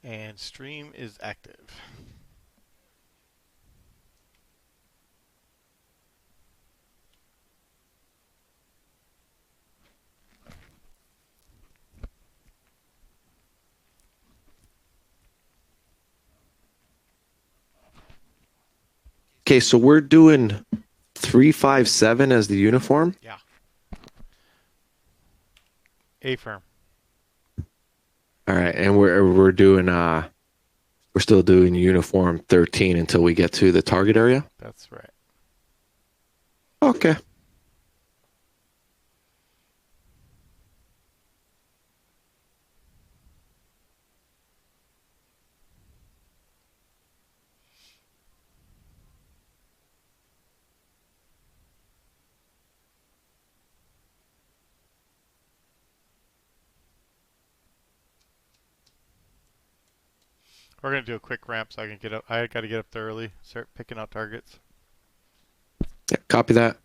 And stream is active. Okay, so we're doing 357 as the uniform. Yeah. A firm. All right, and we're doing we're still doing uniform 13 until we get to the target area. That's right. Okay. We're gonna do a quick ramp so I can get up. I got to get up there early. Start picking out targets. Yeah, copy that.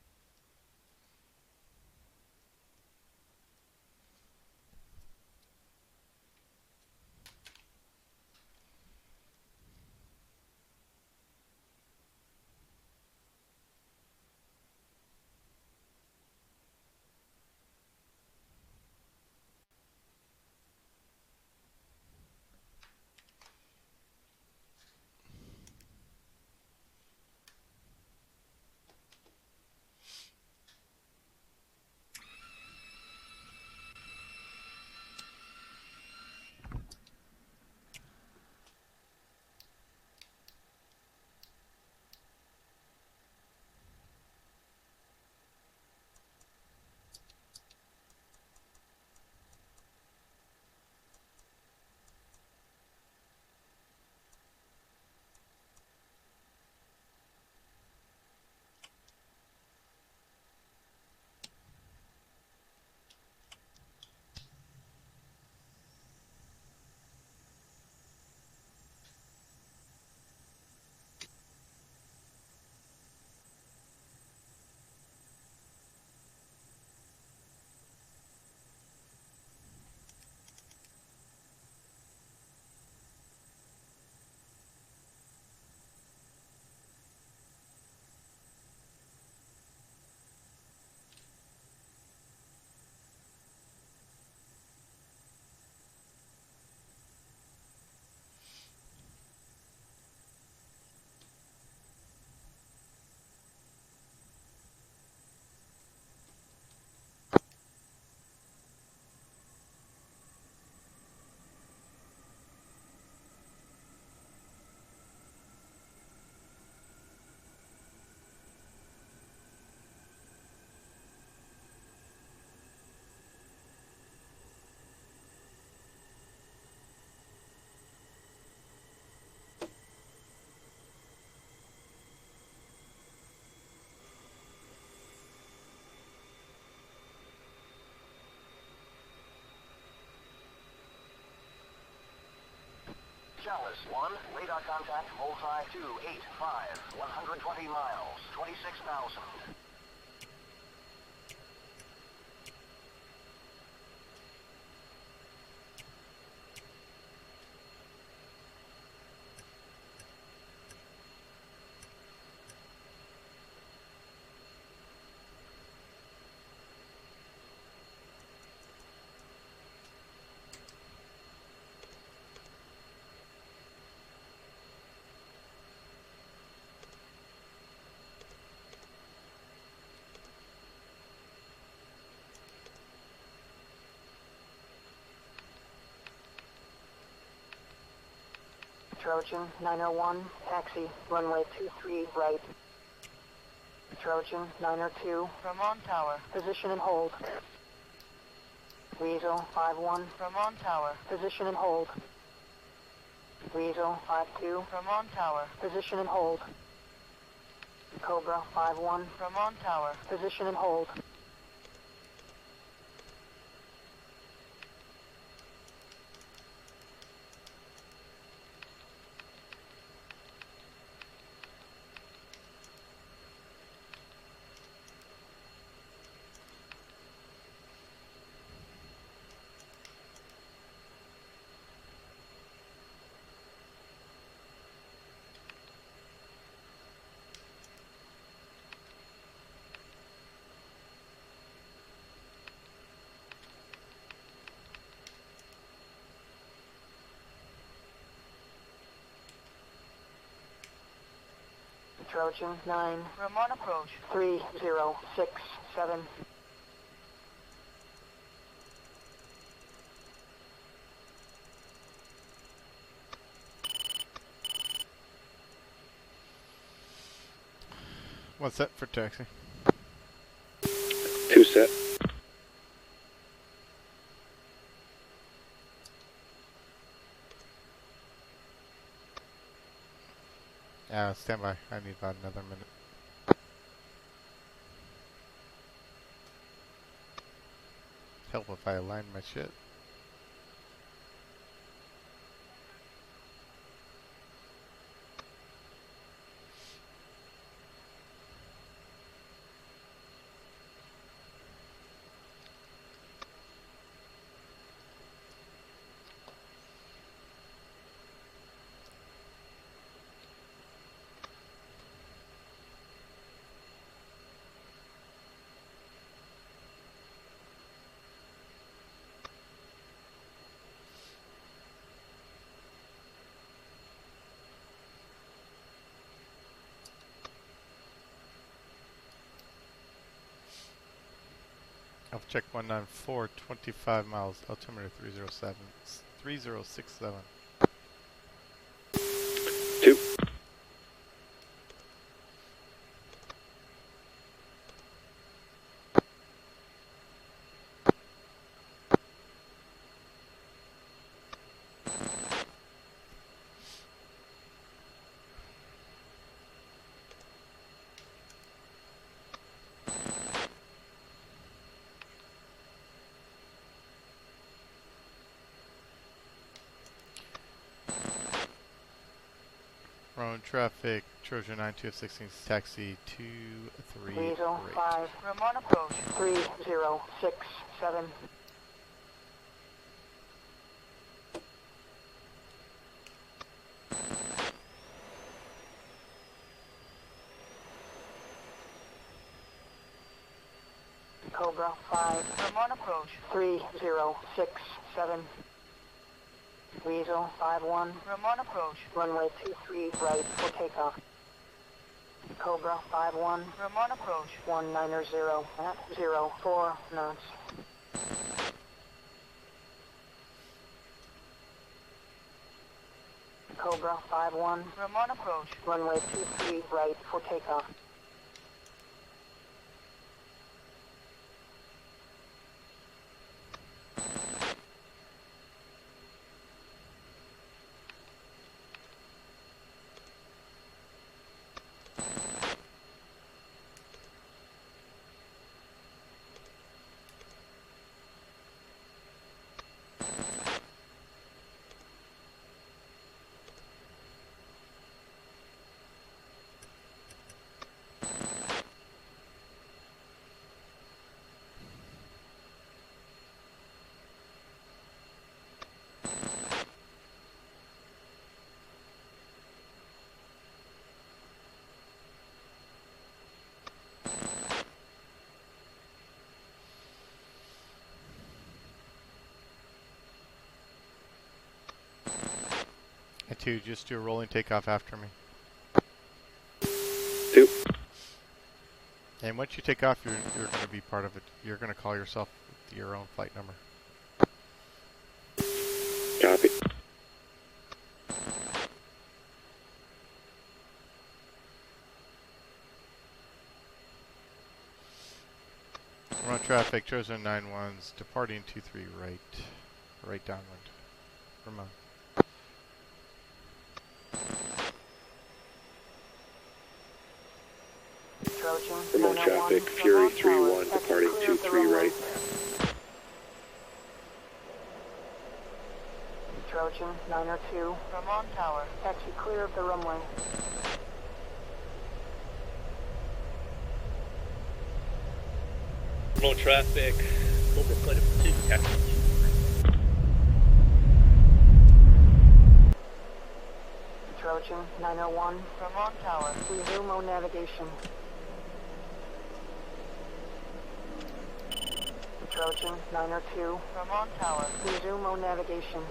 Chalice 1, radar contact, bullseye 285, 120 miles, 26,000. Trojan 901, taxi, runway 23 right. Trojan 902, from on tower, position and hold. Weasel 51, from on tower, position and hold. Weasel 52, from on tower, position and hold. Cobra 51, from on tower, position and hold. Trojan 9. Ramon approach. 3067. What's that for taxi? 2 set. Yeah, stand by. I need about another minute. Help if I align my shit. Alpha check 194, 25 miles, altimeter 3067. 2. Road traffic, Trojan 9216, taxi 23. Weasel 5. Ramon approach. 3067. Cobra 5. Ramon approach. 3067. Weasel 5-1. Ramon approach. Runway 23 right for takeoff. Cobra 5-1. Ramon approach. 190 at 04 knots. Cobra 5-1. Ramon approach. Runway 23 right for takeoff. And 2, just do a rolling takeoff after me. 2. And once you take off, you're going to be part of it. You're going to call yourself your own flight number. Copy. Road traffic, Trojan 91s, departing 23 right downwind. Ramon. Trojan Remote 901. traffic, Fury Ramon Tower. 3-1, departing Exit clear of the 23 runway. right. Trojan 902. Ramon Tower. Taxi clear of the runway. Road traffic, Cobra flight of pursuit, taxi. Trojan 901. Ramon Tower. Resume on navigation. Trojan 902. Ramon Tower. Resume on navigation.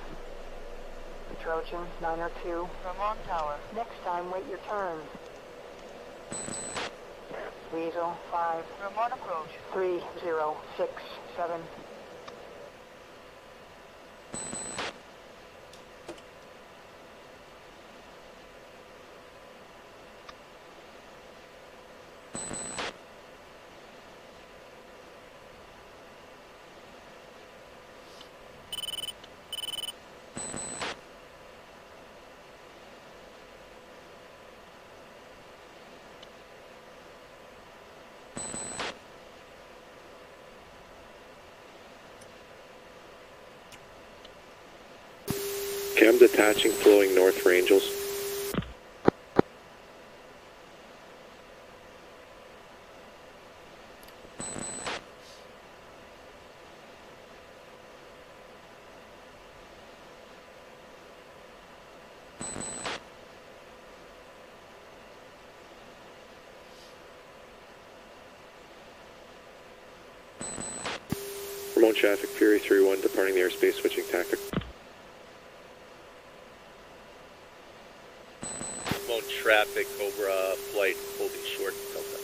Trojan 902. Ramon Tower. Next time, wait your turn. Weasel 5. From on approach. 3067. Cam detaching, flowing north for Angels. Remote traffic, Fury 3-1, departing the airspace, switching tactic. Remote traffic, Cobra, flight holding short, Delta.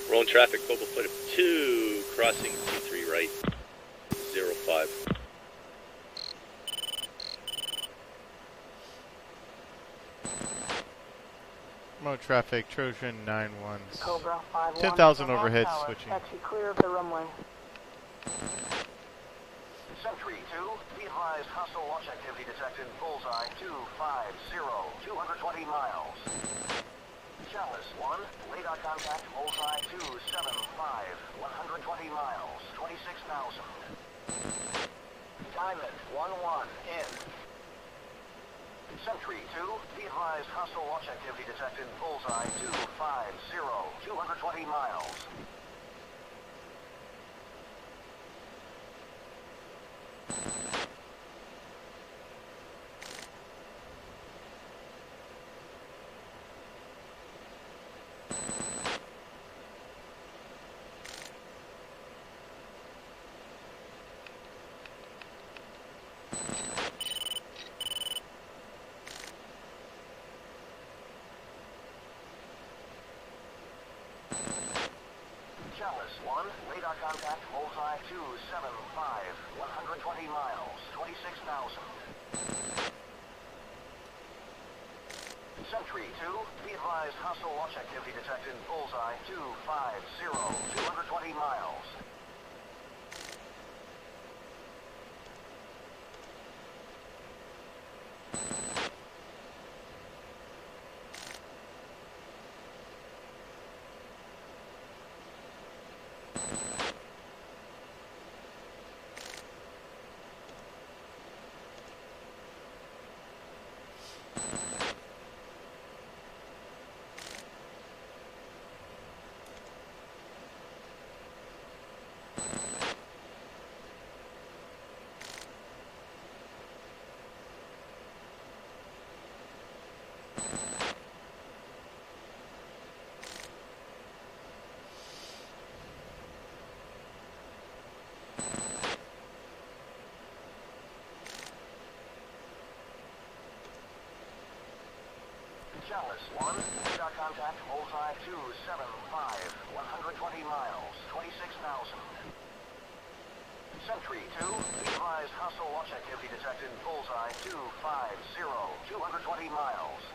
Remote traffic, Cobra, flight of 2, crossing C3 right, 05. Remote traffic, Trojan 9-1. Cobra 5-1. 10,000 from on overhead tower. switching. Taxi clear of the runway. Sentry 2, be advised hostile launch activity detected. Bullseye 250, 220 miles. Chalice 1, radar contact. Bullseye 275, 120 miles, 26,000. Diamond 1-1, in. Sentry 2, be advised hostile launch activity detected. Bullseye 250, 220 miles. Chalice 1, radar contact. Bullseye 275, 120 miles, 26,000. Sentry 2, be advised hostile launch activity detected. Bullseye 250, 220 miles. Chalice 1, radar contact. Bullseye 275, 120 miles, 26,000. Sentry 2, be advised hostile launch activity detected. Bullseye 250, 220 miles.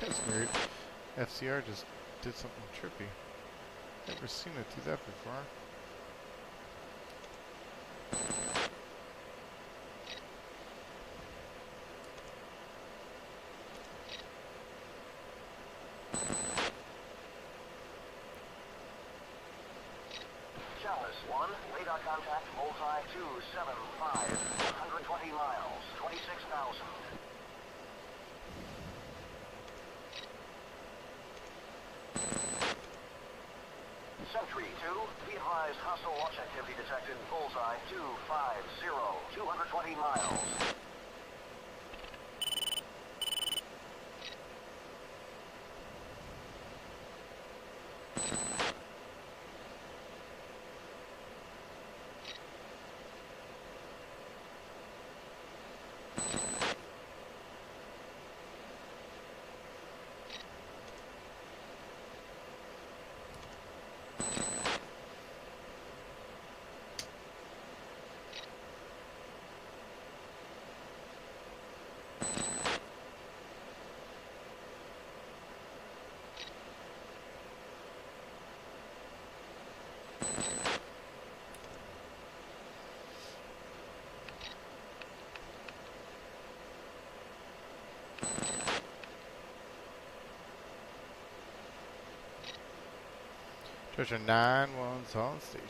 That's weird. FCR just did something trippy. Never seen it do that before. Chalice 1, radar contact, bullseye 275, 120 miles, 26,000. Sentry 2, be advised hostile launch activity detected, bullseye 250, 220 miles. Treasure 9-1's on station.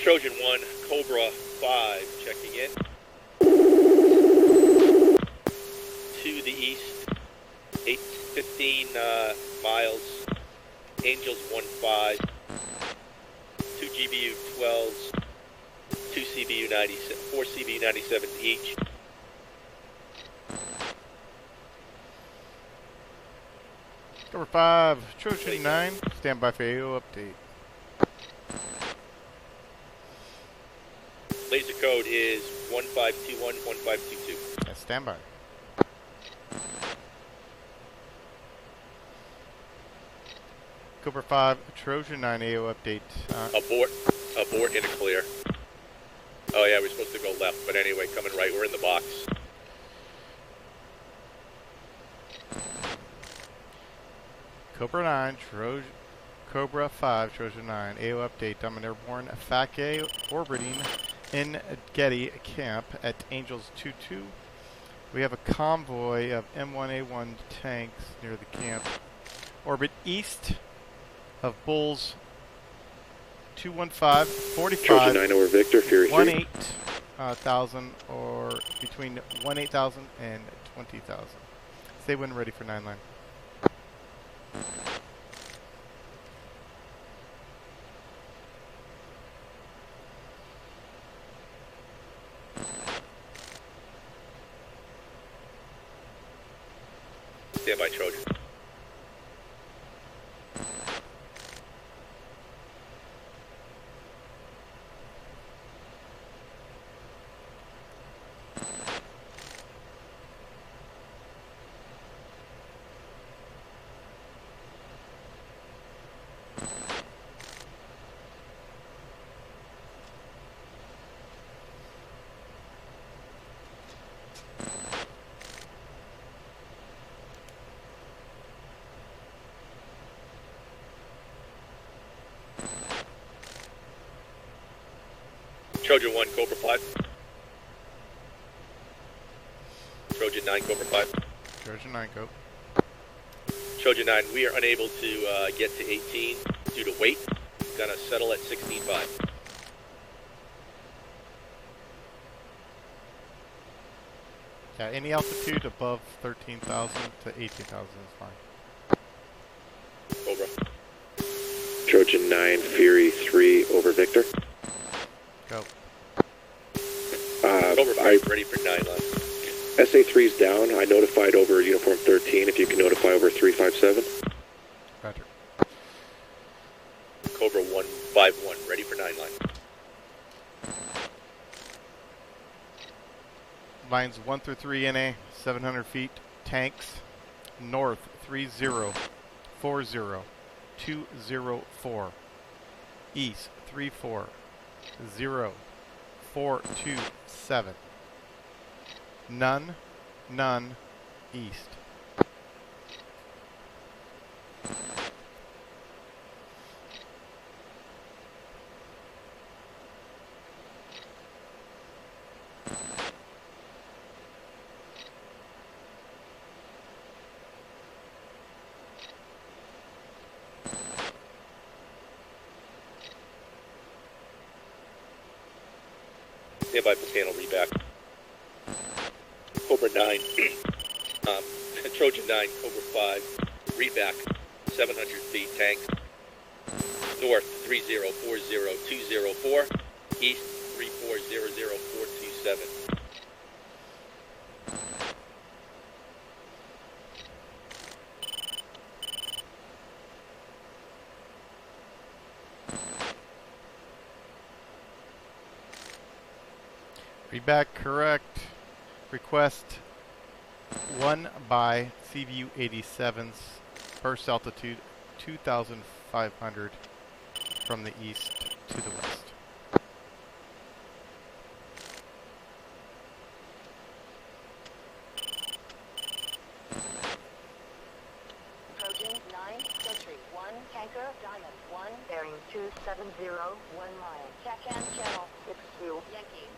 Trojan 1, Cobra 5, checking in. To the east, 15 miles, Angels 1-5, 2 GBU 12s, 2 CBU 97, 4 CBU 97s each. Cover 5, Trojan 9, stand by for AO update. Laser code is 1521-1522. Yeah, stand by. Cobra 5, Trojan 9 AO update. Abort in a clear. Oh yeah, we're supposed to go left, but anyway, coming right, we're in the box. Cobra 9, Cobra 5, Trojan 9 AO update. I'm an airborne FAC orbiting in Getty camp at Angels 2-2. We have a convoy of M1A1 tanks near the camp. Orbit east of Bulls 215, 45, Trojan 9 over Victor, Fury 3. 18,000 or between 18,000 and 20,000. Stay when ready for 9 line. Stand by, Trojan. Trojan 1, Cobra 5. Trojan 9, Cobra 5. Trojan 9, go. Trojan 9, we are unable to get to 18 due to weight. Gonna settle at 16.5. Yeah, any altitude above 13,000 to 18,000 is fine. Cobra. Trojan 9, Fury 3 over Victor. Go. Cobra 5, ready for 9 line. SA3's down. I notified over Uniform 13. If you can notify over 357. Roger. Cobra 151, ready for 9 line. Lines 1 through 3 NA, 700 feet. Tanks, north 3040204. East 340,427. None, east. Standby for panel reback. Cobra 9, Trojan 9, Cobra 5, reback, 700 feet, tank, north 3040204, East 3400427. Read back correct. Request 1 by CVU 87's burst altitude 2,500 from the east to the west. Trojan 9, Sentry 1, Tanker, Diamond 1, bearing 270, 1 mile. Check-in channel 6-2, Yankee.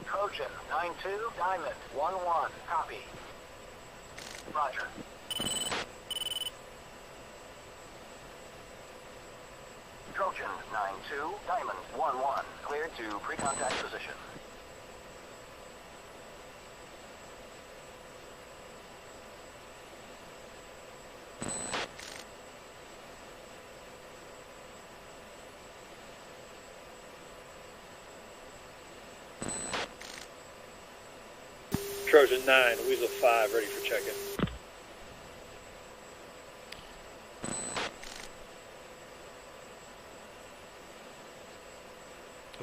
Trojan 9-2, Diamond 1-1, copy. Roger. Trojan 9-2, Diamond 1-1, cleared to pre-contact position. Trojan 9, Weasel 5, ready for check-in.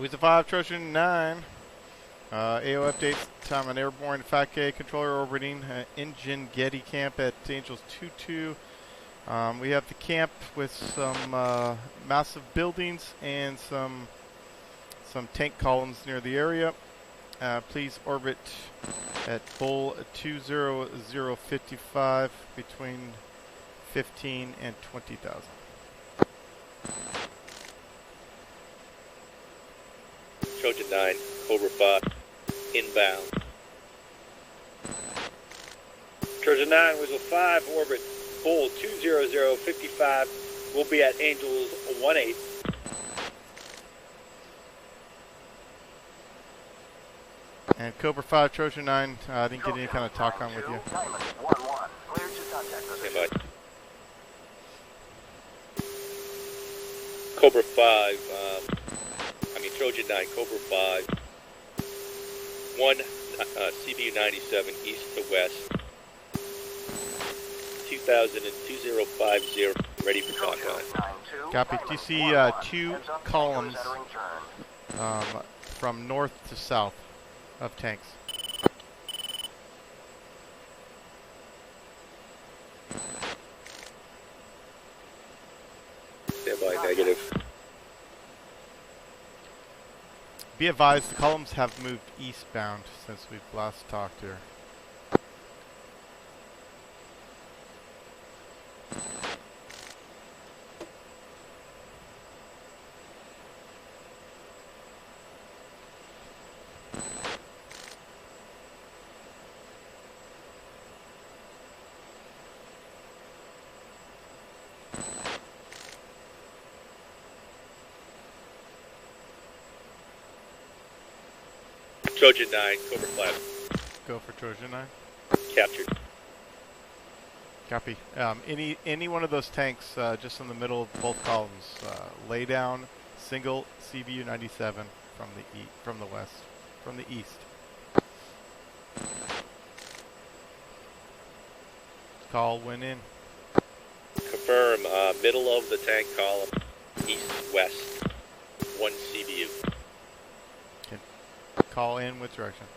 Weasel 5, Trojan 9. AO updates, time on airborne FAC controller orbiting engine Getty camp at Angels 2-2. We have the camp with some massive buildings and some tank columns near the area. Please orbit at Bull 20055 between 15 and 20,000. Trojan 9, Cobra 5, inbound. Trojan 9, Weasel 5, orbit Bull 20055. We'll be at Angels 18. And Cobra 5, Trojan 9, I didn't get any kind of talk on with you. Diamond 1-1, cleared to contact position. Stand by. Cobra 5, Trojan 9, Cobra 5, 1 CBU 97 east to west, 2000 and 2050, ready for talk on. Copy. Do you see 2 columns from north to south of tanks? Stand by, negative. Be advised, the columns have moved eastbound since we've last talked here. Trojan 9, Cobra 5, Go for Trojan 9. captured. Copy. Any one of those tanks just in the middle of both columns. Lay down single CBU 97 from the west, from the east. Call when in. Confirm, middle of the tank column, east-west, 1 CBU. Call in with direction.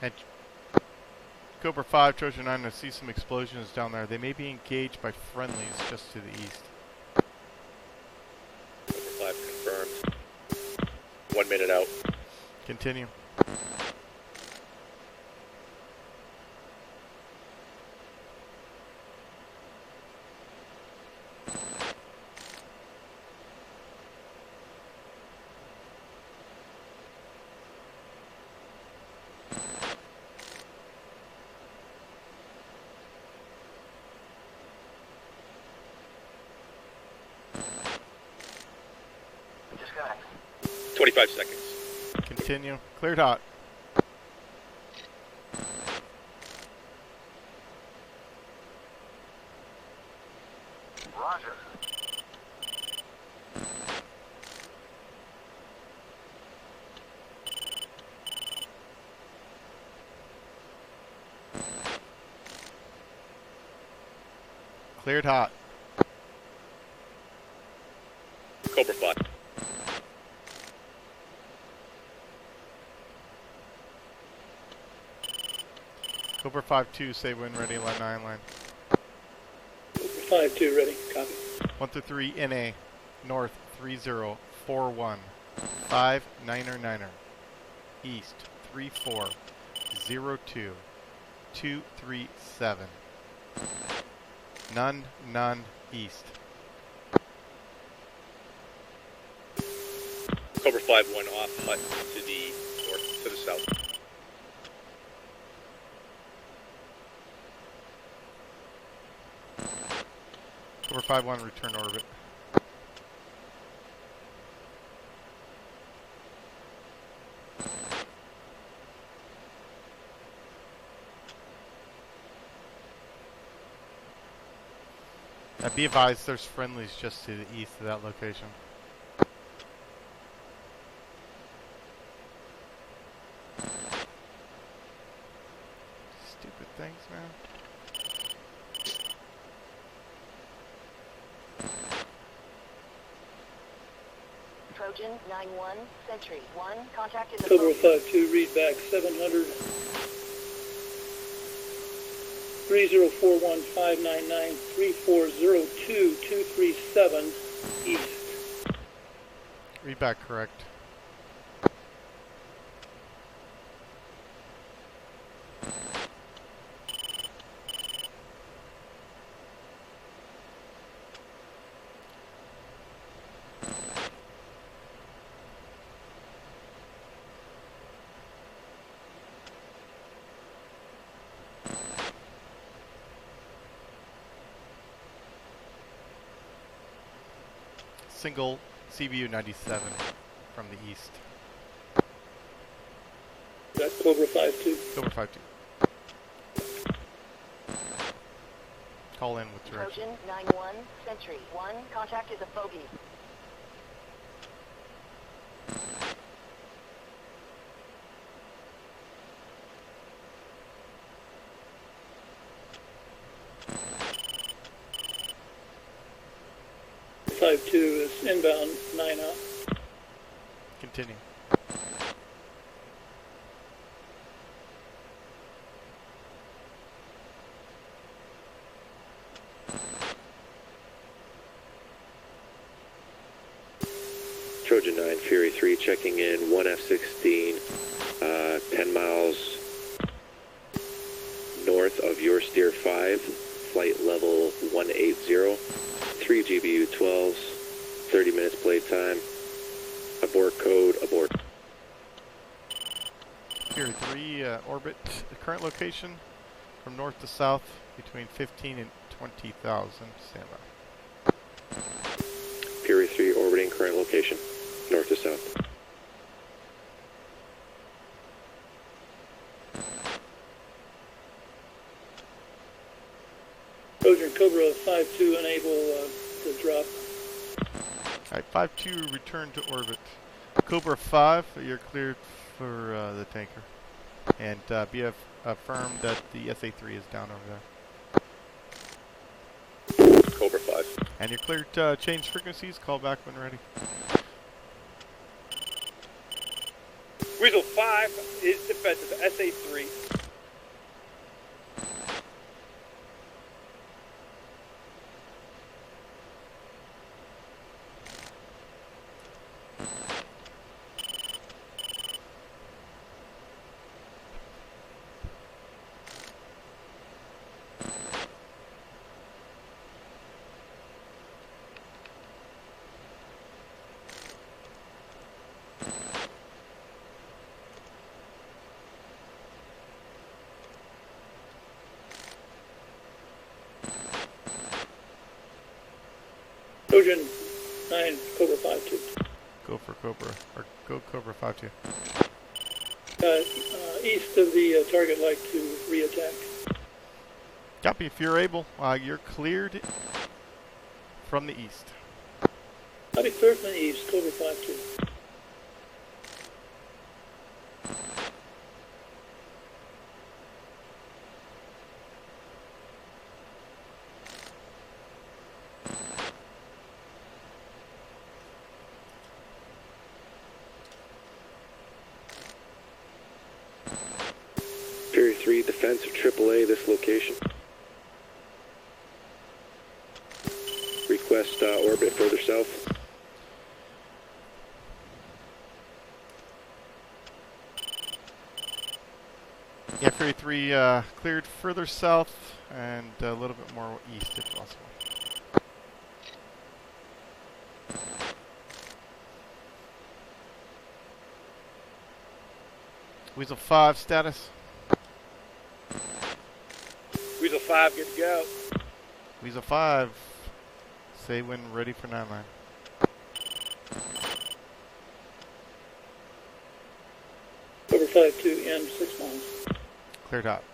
And Cobra 5, Trojan 9, I see some explosions down there. They may be engaged by friendlies just to the east. Cobra 5 confirmed. 1 minute out. Continue. Disconnect. 25 seconds. Continue. Cleared hot. Roger. Cleared hot. Cobra 5. Cobra 5-2, say when ready, line 9 line. Cobra 5-2 ready, copy. 1 through 3, NA, north 3041, 5 9er 9er, east 3402, 237, none, east. Cobra 5-1 off hut to the north, to the south. Cobra 5-1, return orbit. Be advised, there's friendlies just to the east of that location. Stupid things, man. Trojan 9-1, Sentry 1, contacted the Cobra phone. 5-2, read back 700. 3041-599-3402-237 east. Read back correct. Single CBU 97 from the east. That's Cobra 5-2. Cobra 5-2. Call in with direction. Trojan 9-1, Sentry 1, contacted the Fogey. Five 2 is inbound 9 out. Continue. Trojan 9, Fury 3, checking in, 1 F-16, 10 miles north of your steer 5, flight level 180, 3 GBU 12s, 30 minutes blade time. Abort code, abort. Here, 3 orbit the current location from north to south between 15 and 20,000. Stand by. Fury 3 orbiting current location, north to south. Trojan Cobra 5-2 unable to drop. Alright, 5-2, return to orbit. Cobra 5, you're cleared for the tanker. And BF affirmed that the SA-3 is down over there. Cobra 5. And you're cleared change frequencies, call back when ready. Weasel 5 is defensive. SA-3. Trojan 9, Cobra 5-2. Go for Cobra, or go Cobra 5-2. East of the target, like to re-attack. Copy, if you're able. You're cleared from the east. I'll be clear from the east, Cobra 5-2. Fury 3 defense of AAA this location. Request orbit further south. Yeah, Fury 3 cleared further south and a little bit more east if possible. Weasel 5 status. Weasel 5, good to go. Weasel 5, say when ready for 9 line. Cobra 5-2, end 6 miles. Cleared out.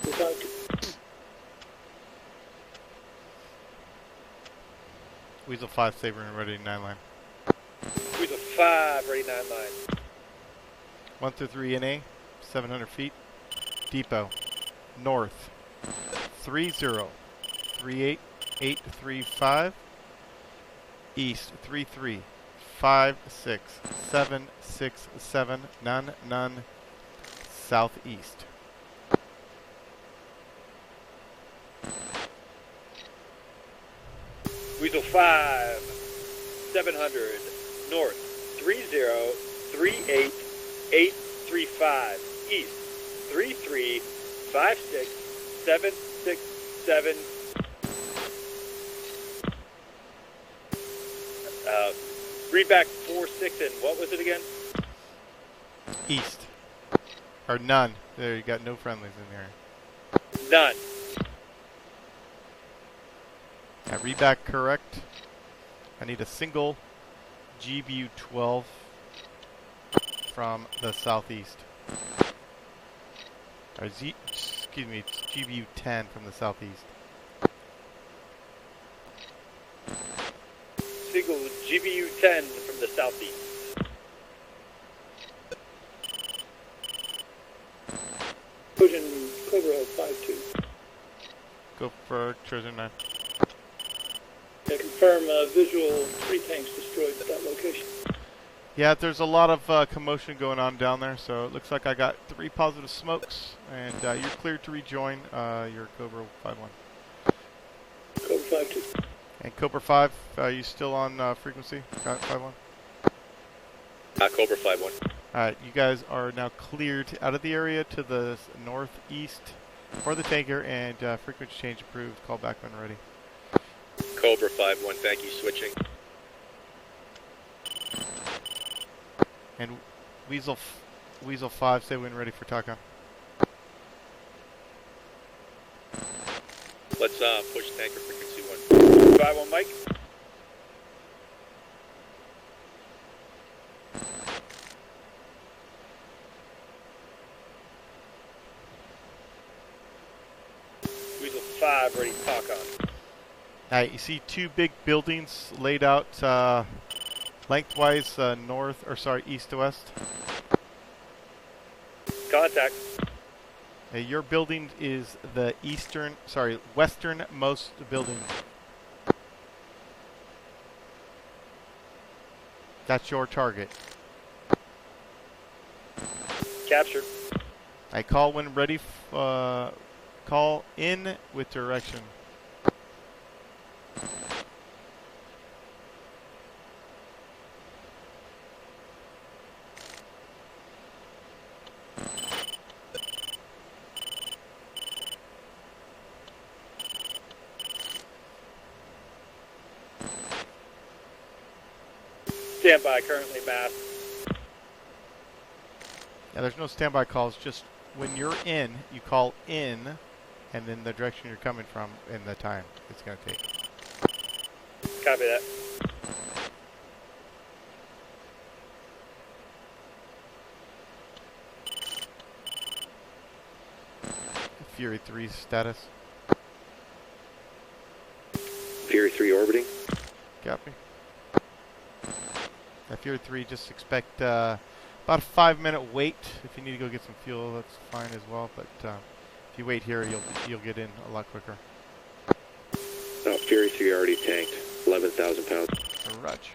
Cobra 5-2. Weasel 5, say when ready 9 line. Weasel 5, ready 9 line. 1 through 3 NA, 700 feet. Depot, north, 3038835. East, 3356767. None. Southeast. Weasel 5, 700, north, 3038835. East, 3356767. Read back 4-6 and what was it again? East. Or none. There, you got no friendlies in there. None. Read back correct. I need a single GBU 12 from the southeast. Or excuse me, it's GBU 10 from the southeast. Single GBU 10 from the southeast. Trojan Cobra 5-2. Go for Trojan 9. I confirm visual 3 tanks destroyed at that location. Yeah, there's a lot of commotion going on down there, so it looks like I got 3 positive smokes, and you're cleared to rejoin your Cobra 5-1. Cobra 5-2. And Cobra 5, you still on frequency? Got 5-1? Cobra 5-1. Alright, you guys are now cleared out of the area to the northeast For the tanker and frequency change approved. Call back when ready. Cobra 5-1, thank you, switching. And Weasel 5, say when ready for TACON. Let's push tanker frequency 1. 5-1 Mike. Weasel 5 ready to talk on. Alright, you see two big buildings laid out lengthwise east to west. Contact. Your building is the westernmost building. That's your target. Captured. I call when ready. Call in with direction. Standby, currently masked. Yeah, there's no standby calls. Just when you're in, you call in, and then the direction you're coming from and the time it's going to take. Copy that. Fury 3 status. Fury 3 orbiting. Copy. Fury 3, just expect about a 5-minute wait. If you need to go get some fuel, that's fine as well. But if you wait here, you'll get in a lot quicker. Fury 3 already tanked. 11,000 pounds. Roger.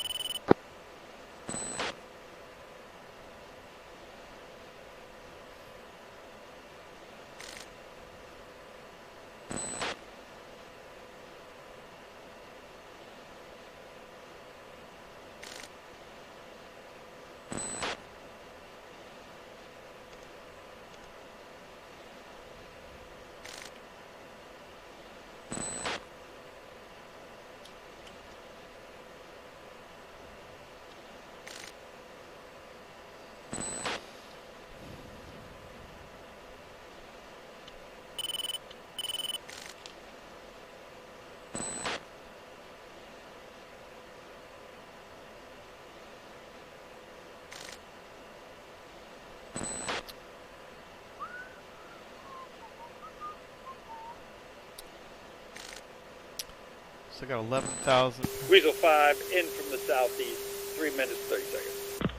So I got 11,000. Weasel 5 in from the southeast. 3 minutes, 30 seconds.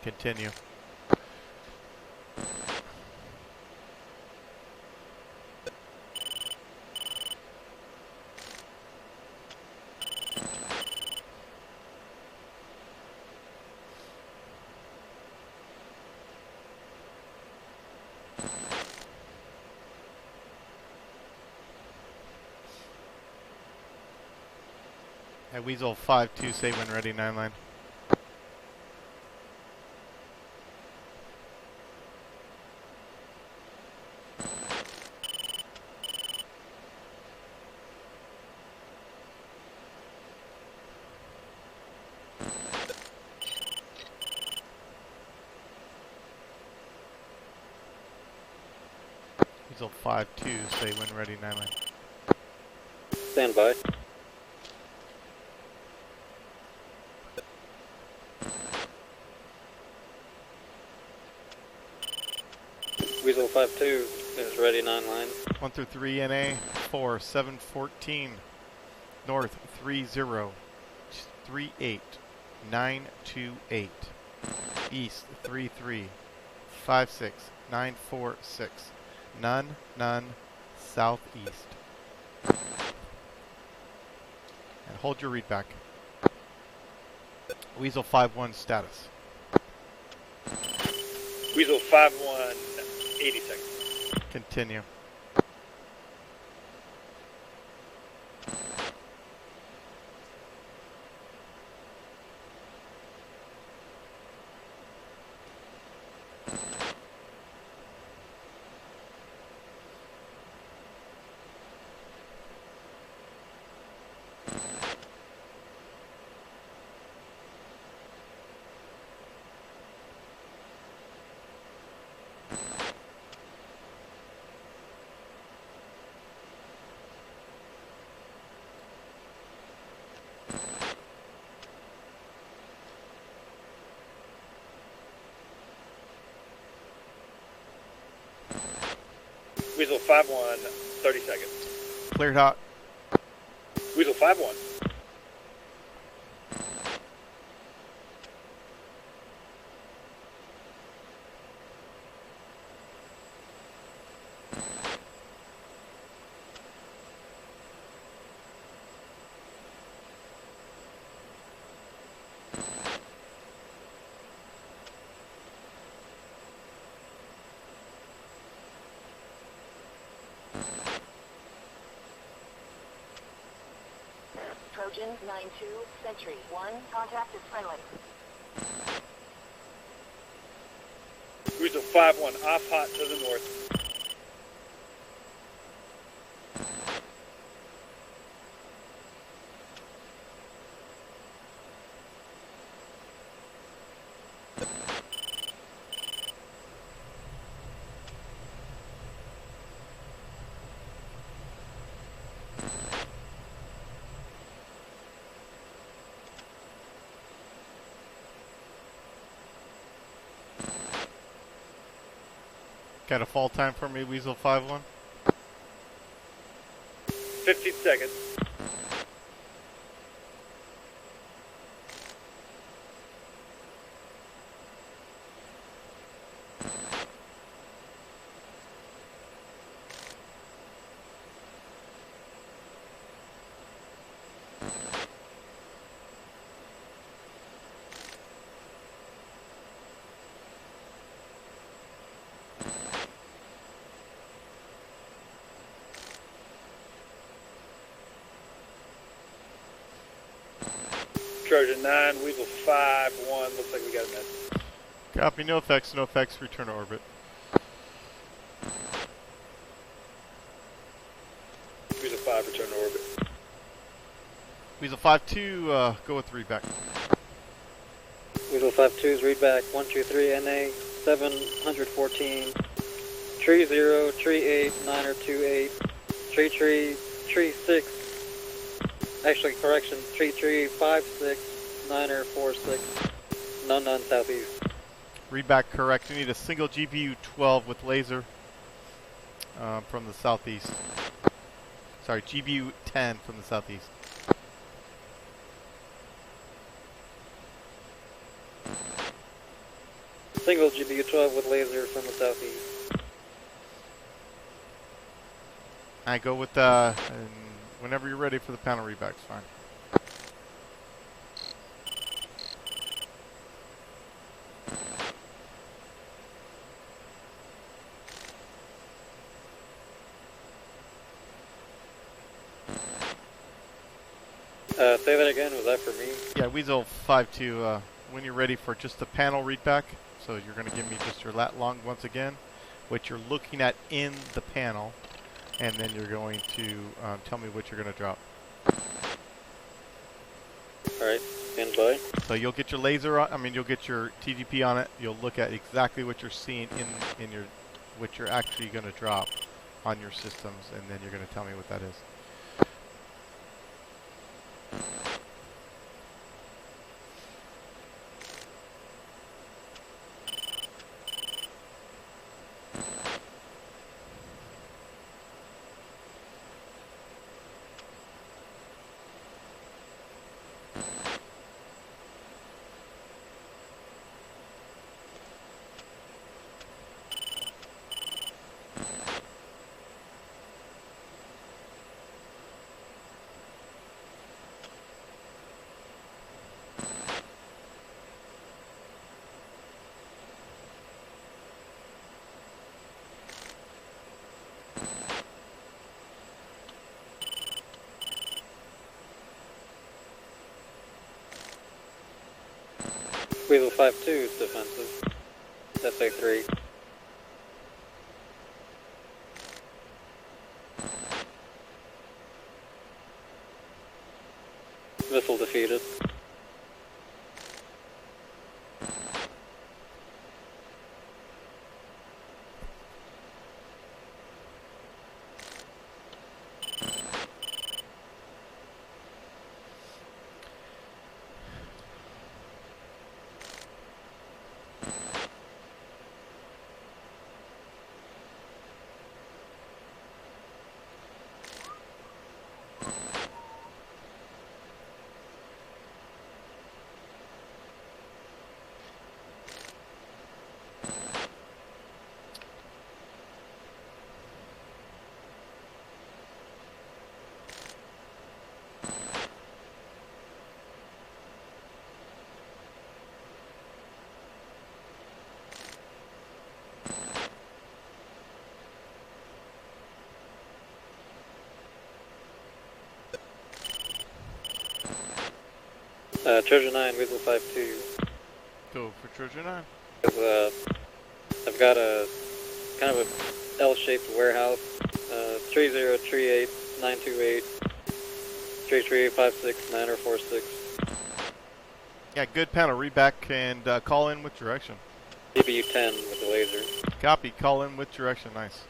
Continue. At Weasel 5-2, say when ready, 9 line. Weasel 5-2, say when ready, 9 line. Stand by. Weasel 5-2 is ready, 9 line. 1 through 3 NA, 4, 7, 14. North, 30, 38, 928. East, 33, 56, 946. None, southeast. And hold your read back. Weasel 5-1 status. Weasel 5-1, 80 seconds. Continue. Weasel 5-1, 30 seconds. Cleared hot. Weasel 5-1. Trojan 9-2, Sentry 1, contact is friendly. Weasel 5-1, off hot to the north. Got a fall time for me, Weasel 5-1. 15 seconds. Trojan 9, Weasel 5-1. Looks like we got a miss. Copy, no effects, return to orbit. Weasel 5, return to orbit. Weasel 5-2, go with readback. Weasel 5-2's read back 123 NA 714. Tree 0, tree 8, 9er 28. Tree 6. Actually, correction, tree 5-6, 9er 4-6. None southeast. Readback correct. We need a single GPU 12 with laser from the southeast. Sorry, GPU 10 from the southeast. Single GBU 12 with laser from the southeast. I go with whenever you're ready for the panel readback, it's fine. Say that again, was that for me? Yeah, Weasel 5-2, when you're ready for just the panel readback, so you're going to give me just your lat long once again, what you're looking at in the panel, and then you're going to tell me what you're going to drop. Alright, stand by. So you'll get your laser on, you'll get your TGP on it, you'll look at exactly what you're seeing in your, what you're actually going to drop on your systems, and then you're going to tell me what that is. Weasel 5-2 is defensive. SA-3. Missile defeated. Trojan 9, Weasel 5-2. Go for Trojan 9. I've got a kind of a L-shaped warehouse. 3038 928 3356 9046. Yeah, good panel. Read back and call in with direction. GBU 10 with the laser. Copy. Call in with direction. Nice.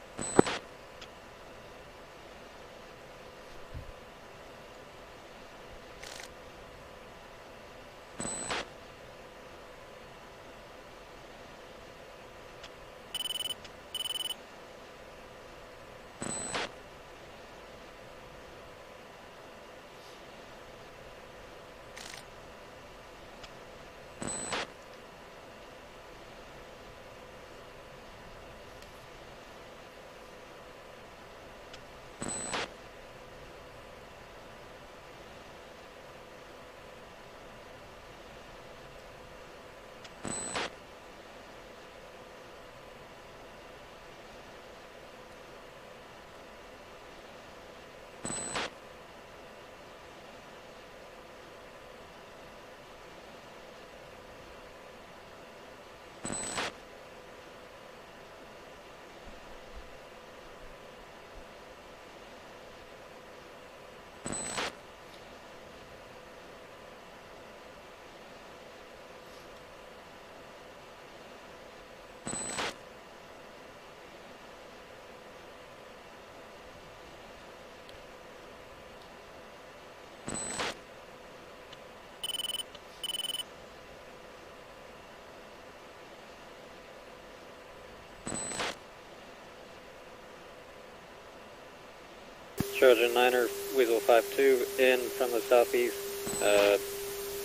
Trojan 9er, Weasel 5-2, in from the southeast,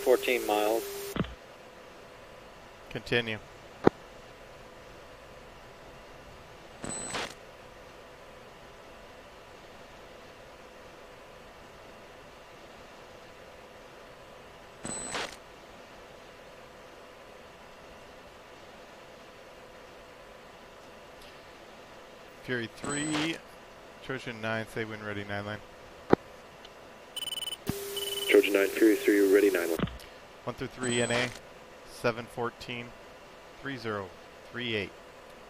14 miles. Continue. Fury 3, Trojan 9, say when ready, 9 line. Trojan 9, Fury 3, ready 9 line. 1 through 3, NA, 714, 3038,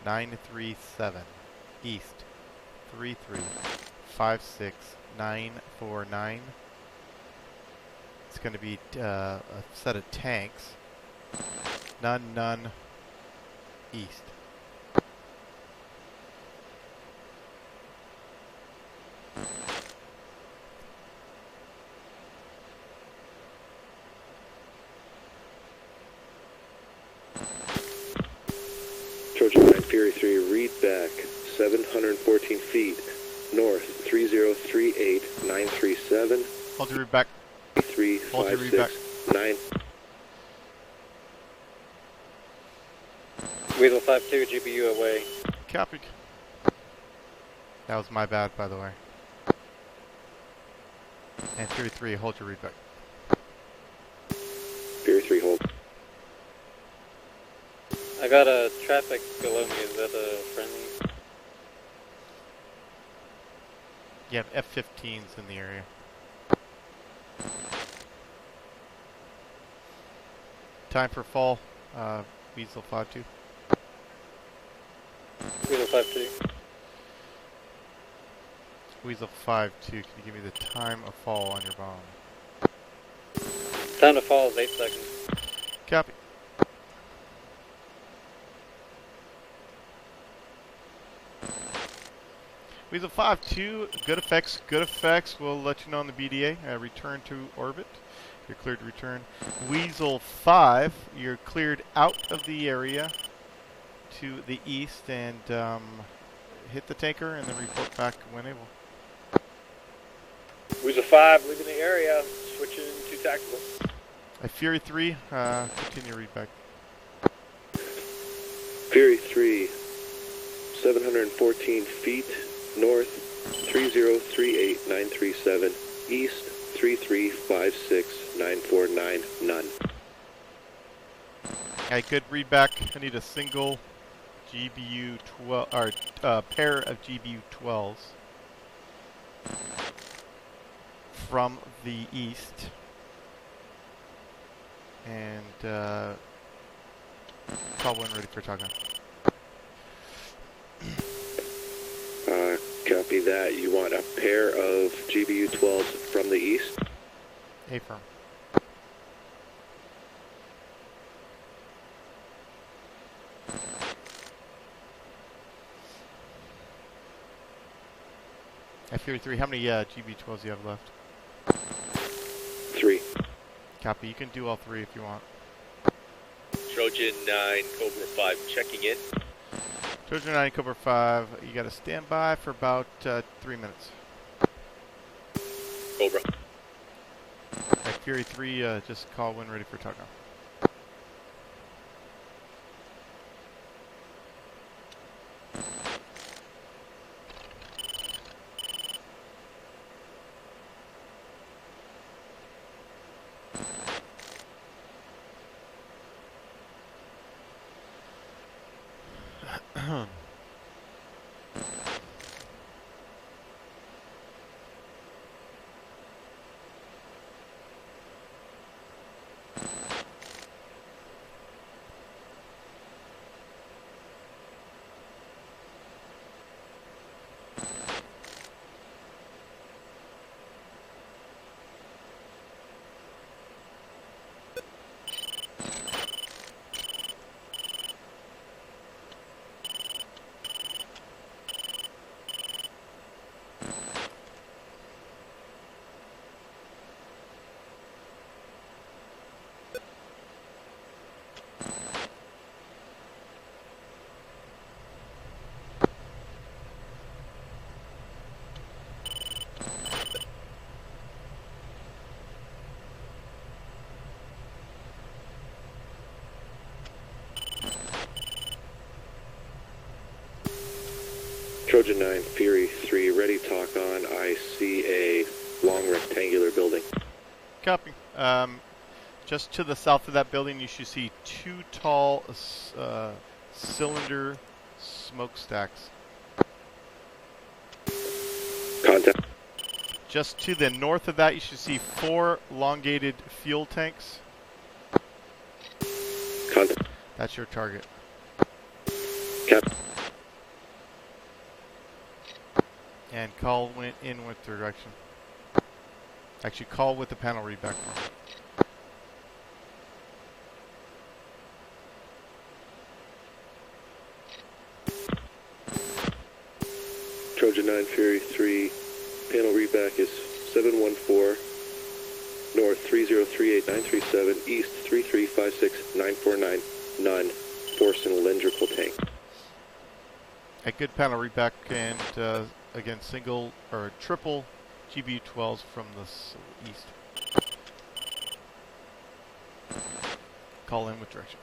937, East, 3356949. It's going to be a set of tanks. None, East. Trojan 9, Fury 3, read back, 714 feet, north, 3038, 937, Hold your read back. 356, 9. Weasel 5-2, GBU away. Copy. That was my bad, by the way. And Fury 3, hold your read back. Fury 3, hold. I got a traffic below me, is that a friendly? You have F-15s in the area. Time for fall, Weasel 5-2. Weasel 5-2. Weasel 5-2, can you give me the time of fall on your bomb? Time to fall is 8 seconds. Copy. Weasel 5-2, good effects, good effects. We'll let you know on the BDA. Return to orbit. You're cleared to return. Weasel 5, you're cleared out of the area to the east and hit the tanker and then report back when able. Weasel 5, leaving the area, switching to tactical. Fury 3, continue read back. Fury 3, 714 feet, north, 3038, 937, east, 3356, 949, none. Alright, good read back. I need a single GBU 12 or pair of GBU 12s from the east. And call when ready for talking. Copy that. You want a pair of GBU-12s from the east? Affirm. Fury 3, how many GB12s do you have left? 3. Copy, you can do all 3 if you want. Trojan 9, Cobra 5 checking in. Trojan 9, Cobra 5, you got to stand by for about 3 minutes. Cobra. Fury 3, just call when ready for talking. Trojan 9, Fury 3, ready talk on. I see a long rectangular building. Copy. Just to the south of that building, you should see 2 tall cylinder smokestacks. Contact. Just to the north of that, you should see 4 elongated fuel tanks. Contact. That's your target. Cap. And call in with direction. Actually, call with the panel read back for me. Trojan 9, Fury 3, panel readback is 714, north 3038937, east 3356949, none, force and cylindrical tank. A good panel read back, and again, single or triple GBU-12s from the east. Call in with direction.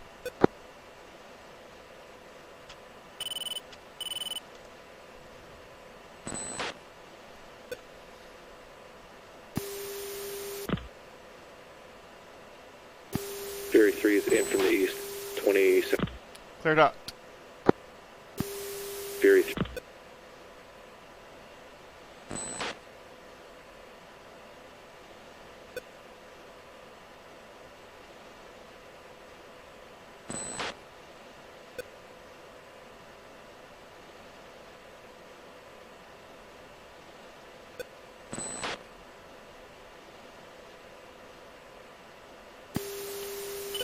Fury 3 is in from the east, 27. Cleared out. Fury 3.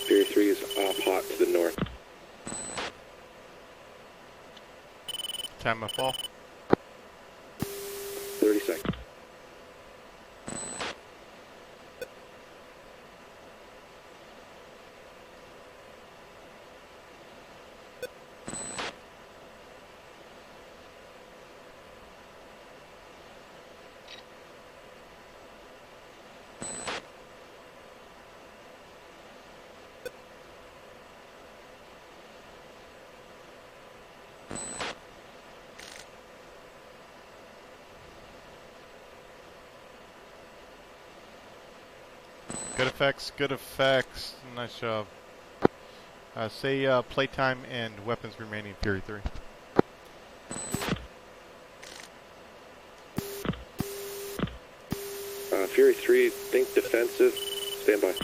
Fury 3 is off hot to the north. Time of fall. 30 seconds. Good effects, good effects. Nice job. Say playtime and weapons remaining, Fury 3. Fury 3, think defensive. Stand by.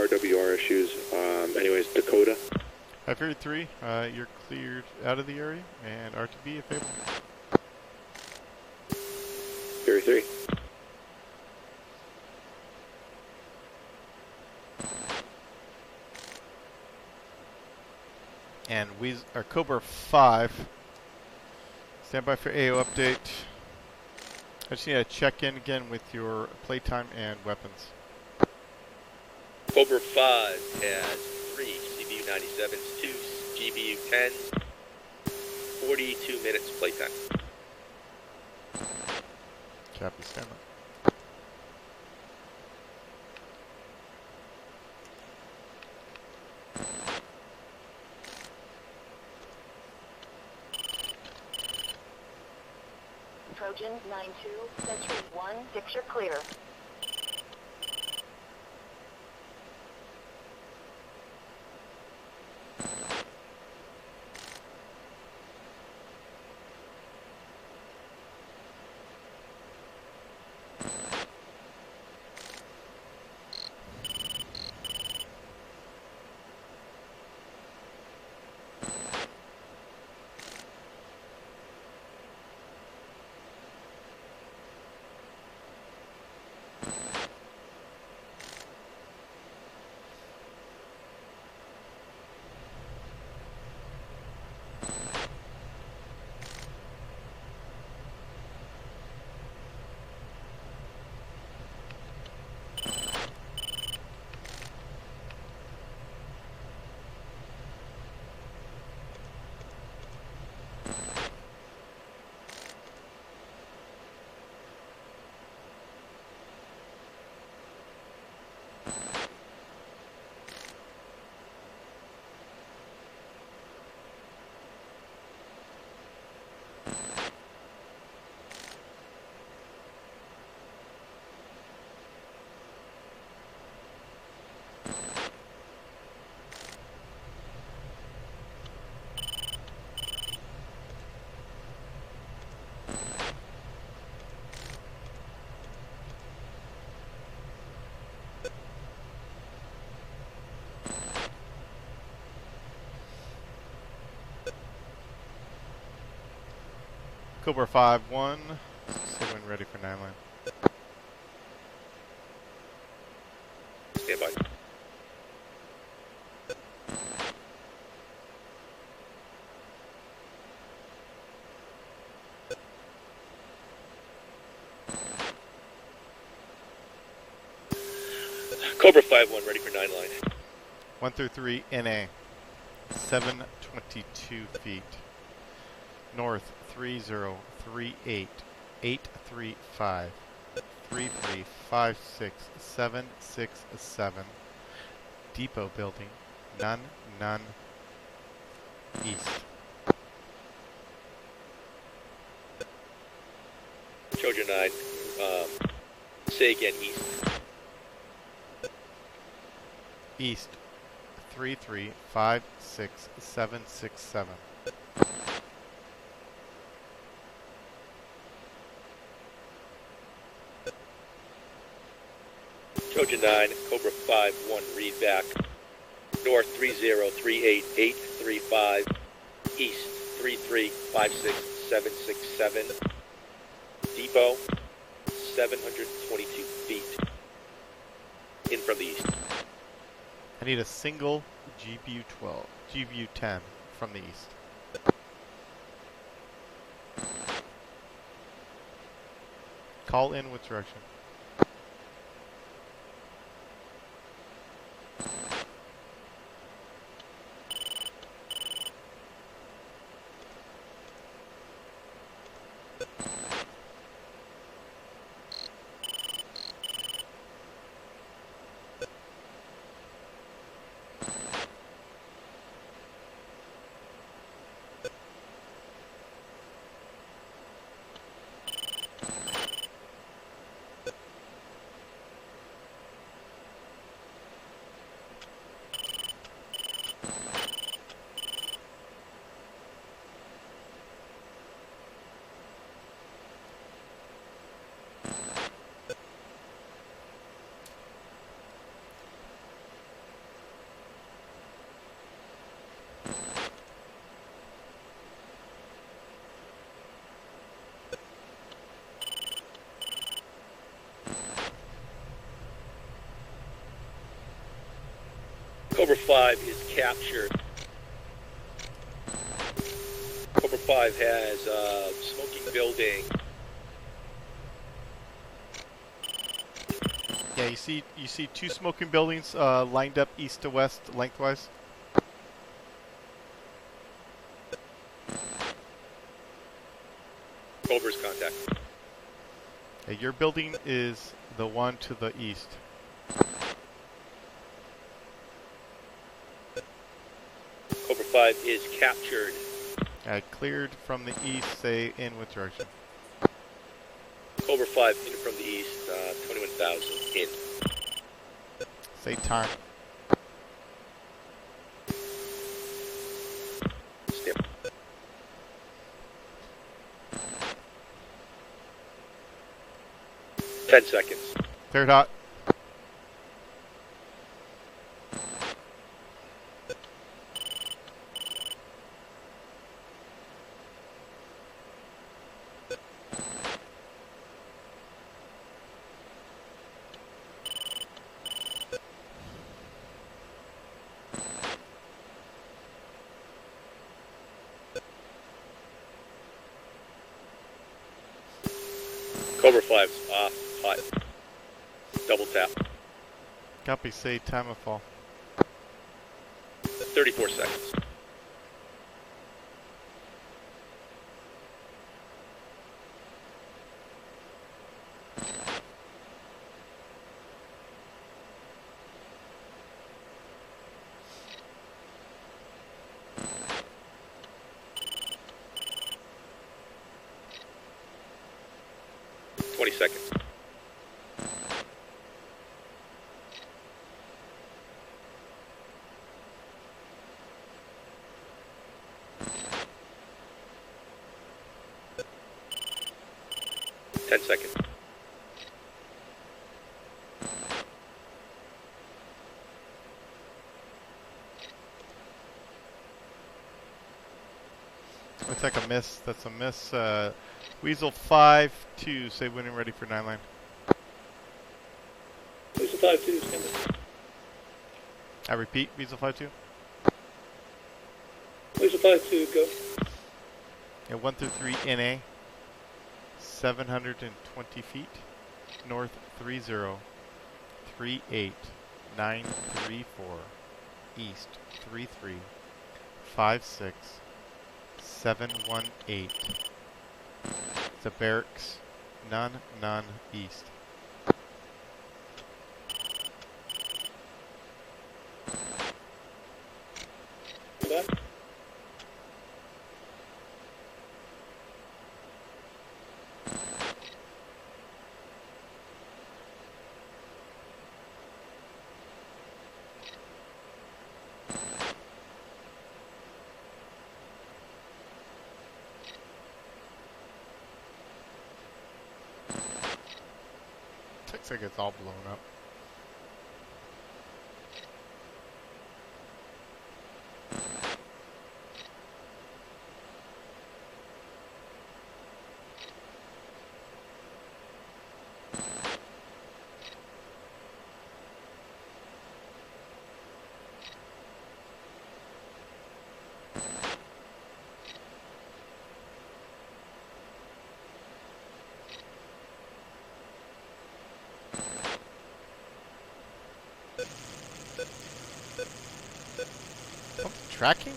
RWR issues. Anyways, Dakota. 533, you're cleared out of the area, and R2B if able. Fury 3. And Cobra 5, stand by for AO update. I just need to check in again with your playtime and weapons. Cobra 5 has 3 CBU 97s, 2 GBU 10s, 42 minutes playtime. Copy, stand by. Trojan 9-2, Sentry 1, picture clear. Cobra 5-1, say when ready for 9 line. Stand by. Cobra 5-1 ready for 9 line. 1 through 3, NA, 722 feet. North 3038 835 3356 767. Depot building, none east. Trojan 9, say again east. East 3356 767. Trojan 9, Cobra 5-1, read back. North 3038 835, East 3356 767. Depot 722 feet. In from the east. I need a single GBU 12, GBU 10 from the east. Call in with direction. Cobra 5 is captured. Cobra 5 has smoking building. Yeah, you see two smoking buildings lined up east to west lengthwise. Cobra's contact. Your building is the one to the east. Cobra 5 is captured. Cleared from the east, say in which direction? Cobra 5 in from the east, 21,000 in. Say time. Stamp. Ten seconds. Cleared hot. Cobra 5's off, hot. Double tap. Copy, say time of fall. 34 seconds. Seconds. Ten seconds. Looks like a miss. That's a miss. Weasel 5-2. Say when and ready for 9 line. Weasel 5-2 standing. I repeat, Weasel 5-2. Weasel 5-2, go. Yeah, 1 through 3 NA. 720 feet. North 3038934. East 3356718. The barracks, none east. Back. Looks like it's all blown up. Tracking?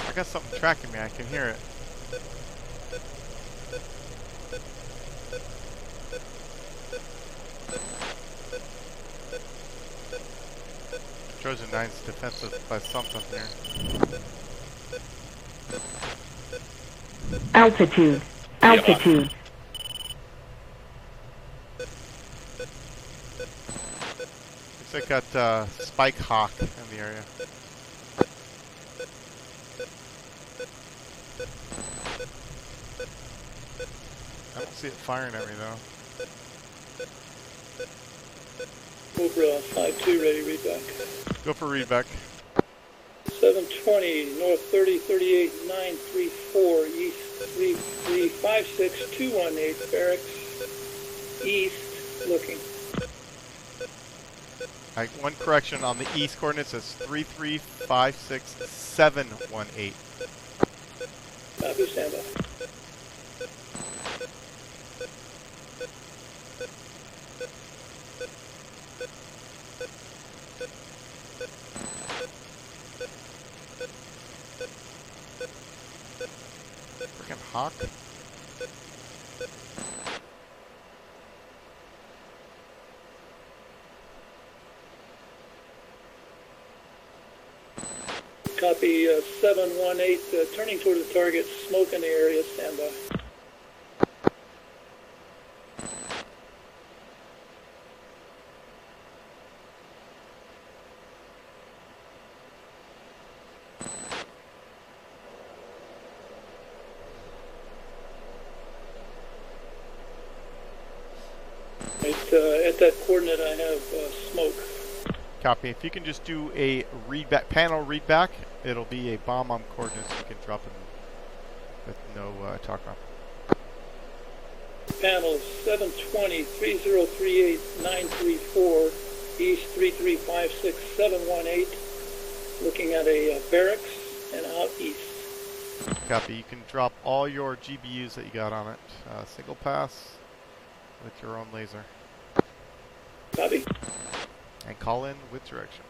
I got something tracking me, I can hear it. Trojan 9's defensive by something here. Altitude. Altitude. Looks like got Spike Hawk in the area. I don't see it firing at me though. Cobra 5-2 ready, read back. Go for readback. 7 720, north 3038, 934, east 3356, 218, barracks, east, looking. All right, one correction on the east coordinates. It's 3356718. Copy, stand by. Freaking hawk. Copy 718, turning toward the target, smoke in the area, stand by. At that coordinate I have smoke. Copy. If you can just do a readback, panel readback, it'll be a bomb on coordinates. You can drop them with no talk on. Panel 720, 3038, 934, east 3356, 718, looking at a barracks and out east. Copy. You can drop all your GBUs that you got on it. Single pass with your own laser. Copy. And call in with direction.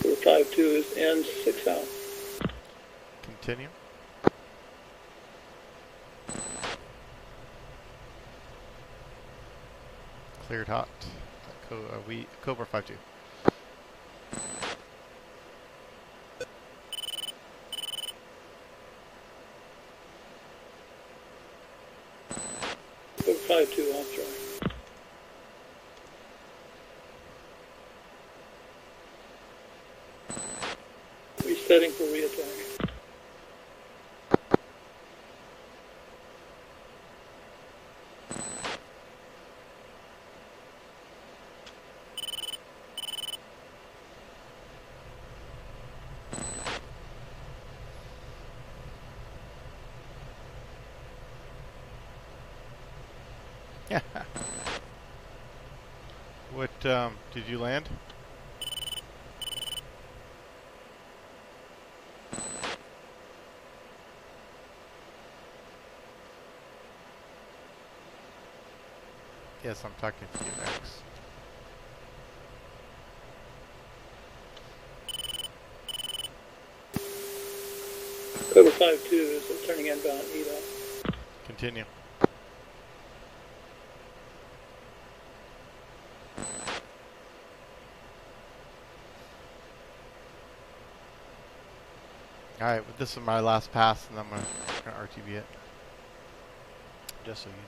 We're 5-2 is N 6 out. Continue. Cleared hot. Cobra 5-2. We're 5-2 off track. Resetting for reattack. Yeah. What did you land? Yes, I'm talking to you, Max. Cobra 5-2 is turning inbound EDO. Continue. Alright, well, this is my last pass, and I'm going to RTB it. Just so you know.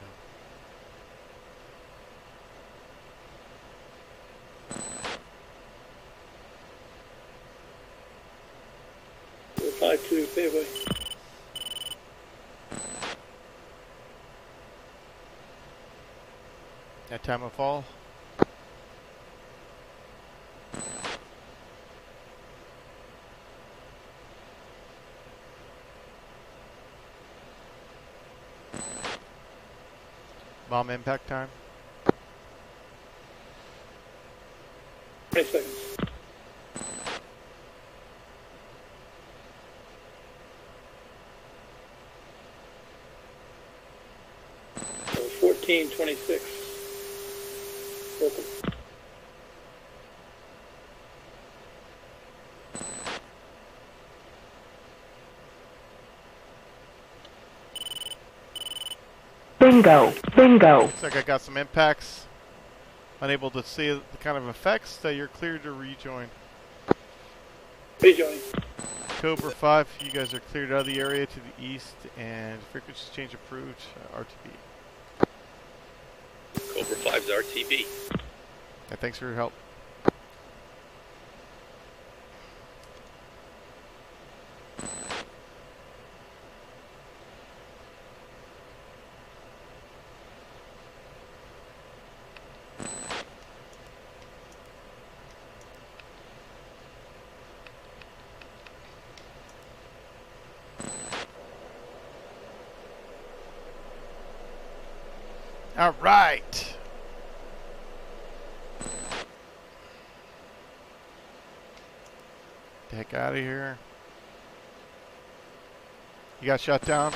We're 5-2 fairway. At time of fall. Bomb impact time. 20 seconds. So 14:26. Open. Bingo. Bingo. Looks like I got some impacts. Unable to see the kind of effects, so you're cleared to rejoin. Rejoin. Cobra 5, you guys are cleared out of the area to the east, and frequency change approved, RTB. Cobra 5's RTB. And thanks for your help. All right. The heck out of here. You got shut down.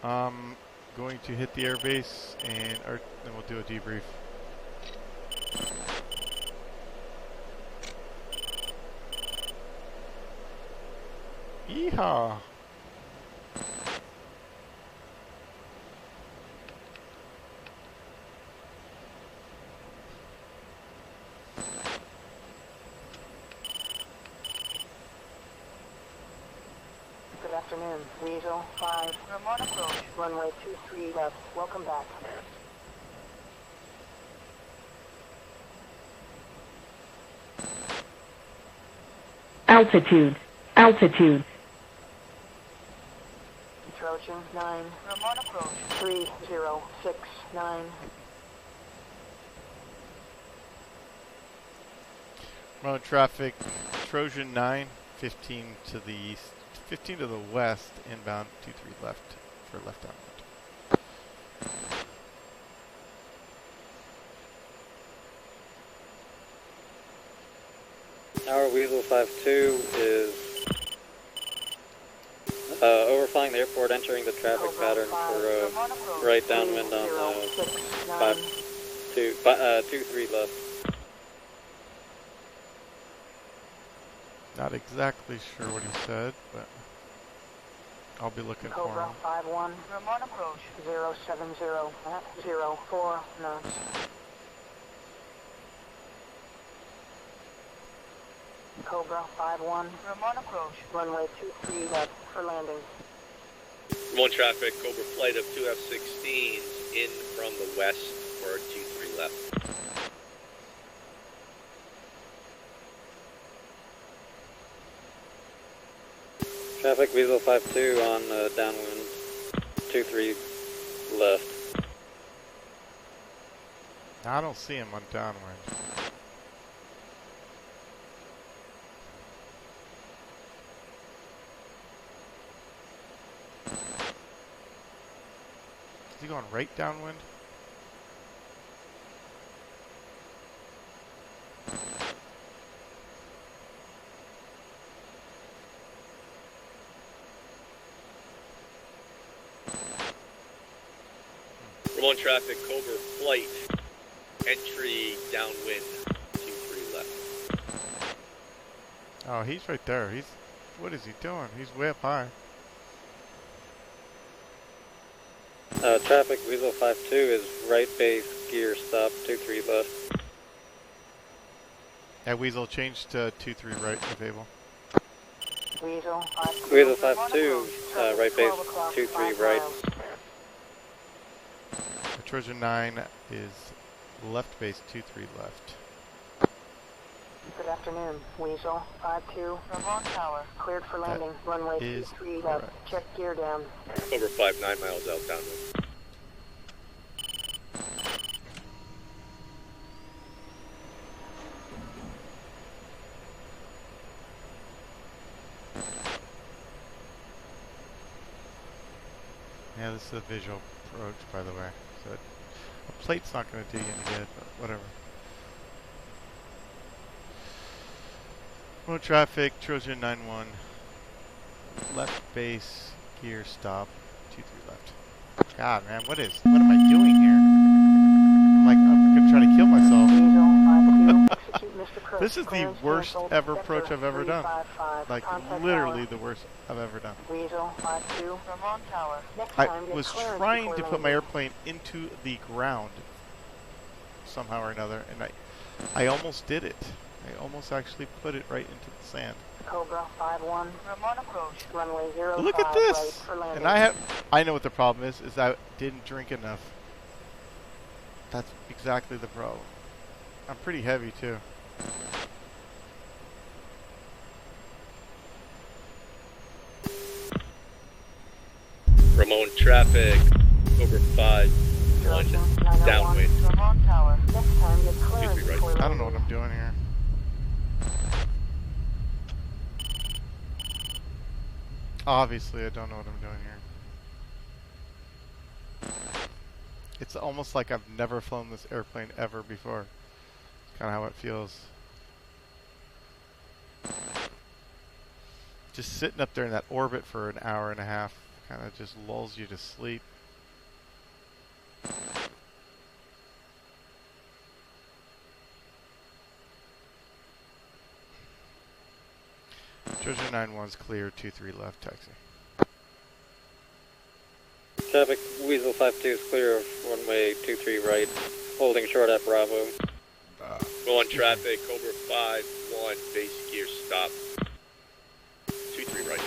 Going to hit the airbase and then we'll do a debrief. Yeehaw. Good afternoon. Weasel 5. Remote approach. Runway 23 left. Welcome back. Altitude. Altitude. Trojan 9. Remote approach. 3069. Road traffic, Trojan 9, 15 to the east, 15 to the west, inbound 23 left for left downwind. Our Weasel 52 is overflying the airport, entering the traffic pattern for right downwind on 23 left. Not exactly sure what he said, but I'll be looking for Cobra him. 5-1. Remote approach. 070 at 04 knots. Cobra 5-1. Remote approach. Runway 23 left for landing. Remote traffic, Cobra flight of 2 F-16s in from the west for 23 left. Traffic Weasel 52 on downwind 23 left. I don't see him on downwind. Is he going right downwind? Remote traffic, Cobra flight, entry downwind, 23 left. Oh, he's right there. What is he doing? He's way up high. Traffic Weasel 52 is right base, gear stop, 23 left. That Weasel changed to 23 right, if able. Weasel 5. Weasel 52, right base, 23 right. The Trojan 9 is left base 23 left. Good afternoon. Weasel 5-2. Remote tower. Cleared for landing. Runway is 23 left. correct. Check gear down. Cobra 5, 9 miles out downwind. Yeah, this is a visual approach, by the way. So a plate's not going to do you any good, but whatever. Road traffic, Trojan 9-1. Left base, gear stop, 23 left. God, man, what am I doing here? I'm going to try to kill myself. Weasel 5-2. Execute Mr. Crook, This is the clearance worst canceled. ever Vector approach I've ever done. 355. Like, Contact literally tower. the worst I've ever done. Weasel 52. Vermont Tower. Next I time, get was clearance trying before to put my landing. airplane into the ground somehow or another, and I almost did it. I almost actually put it right into the sand. Cobra 51. Vermont approach. Runway 05. Look at Right this! for landing. And I know what the problem is I didn't drink enough. That's exactly the problem. I'm pretty heavy too. Ramon traffic, Cobra 5-1, downwind. Vermont Tower. Next time, get clearance 23 right. before I don't know what landing. I'm doing here. Obviously, I don't know what I'm doing here. It's almost like I've never flown this airplane ever before. It's kind of how it feels. Just sitting up there in that orbit for an hour and a half kind of just lulls you to sleep. Treasure 9-1's clear, 2-3 left, taxi. Traffic, Weasel 52 is clear of runway 23 right, holding short at Bravo. Ramon traffic, Cobra 5-1, base gear stop. 2-3 right.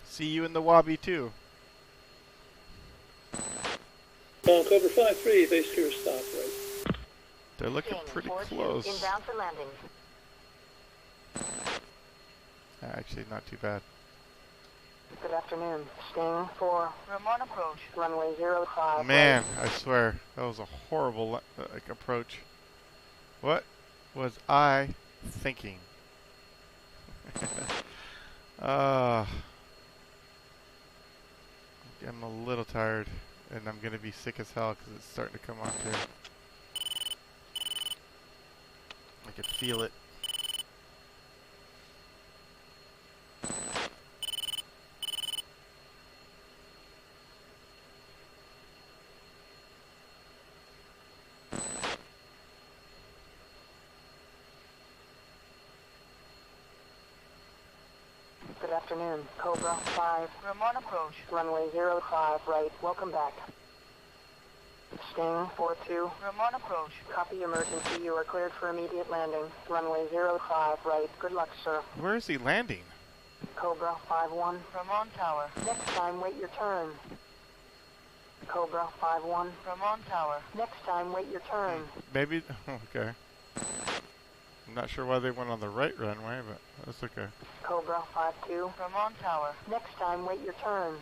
See you in the Wabi too. Cobra 53, base gear stop, right. They're looking pretty close. Inbound for landing. Actually, not too bad. Good afternoon. Sting 4. Ramon approach. Runway 05. Man, I swear, that was a horrible approach. What was I thinking? I'm a little tired, and I'm going to be sick as hell because it's starting to come on too. I can feel it. Good afternoon. Cobra 5. Ramon approach. Runway 05 right. Welcome back. Sting 42. Ramon approach. Copy emergency. You are cleared for immediate landing. Runway 05 right. Good luck, sir. Where is he landing? Cobra 51. Ramon Tower. Next time, wait your turn. Cobra 51. Ramon Tower. Next time, wait your turn. Maybe, okay. I'm not sure why they went on the right runway, but that's okay. Cobra 52. Ramon Tower. Next time, wait your turn.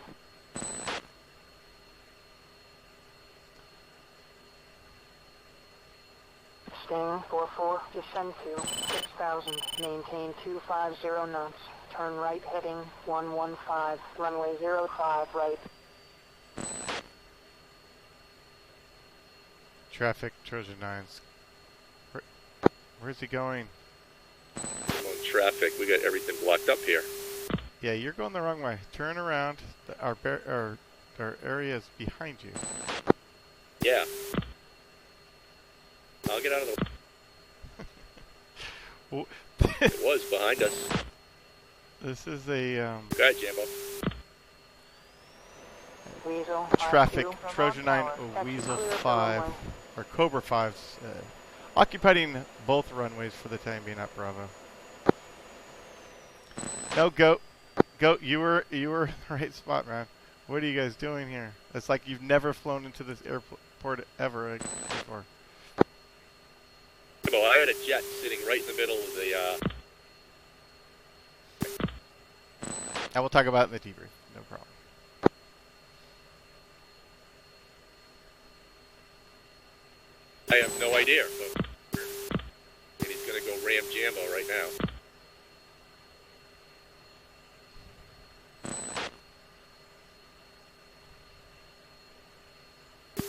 Sting 44. Descend to 6,000. Maintain 250 knots. Turn right heading 115. Runway 05 right. Traffic, Trojan 9's. Where's he going? Ramon traffic, we got everything blocked up here. Yeah, you're going the wrong way. Turn around. Our area is behind you. Yeah. I'll get out of the... It was behind us. This is a Go ahead, Jambo. Weasel traffic, 52. Trojan 9, Ramon Tower. Weasel Exit clear for 5, runway. or Cobra 5's occupying both runways for the time being at Bravo. No, Goat, you were in the right spot, man. What are you guys doing here? It's like you've never flown into this airport ever before. Jambo, I had a jet sitting right in the middle of the, And we'll talk about it in the debrief. No problem. I have no idea, but... And he's gonna go ram Jambo right now.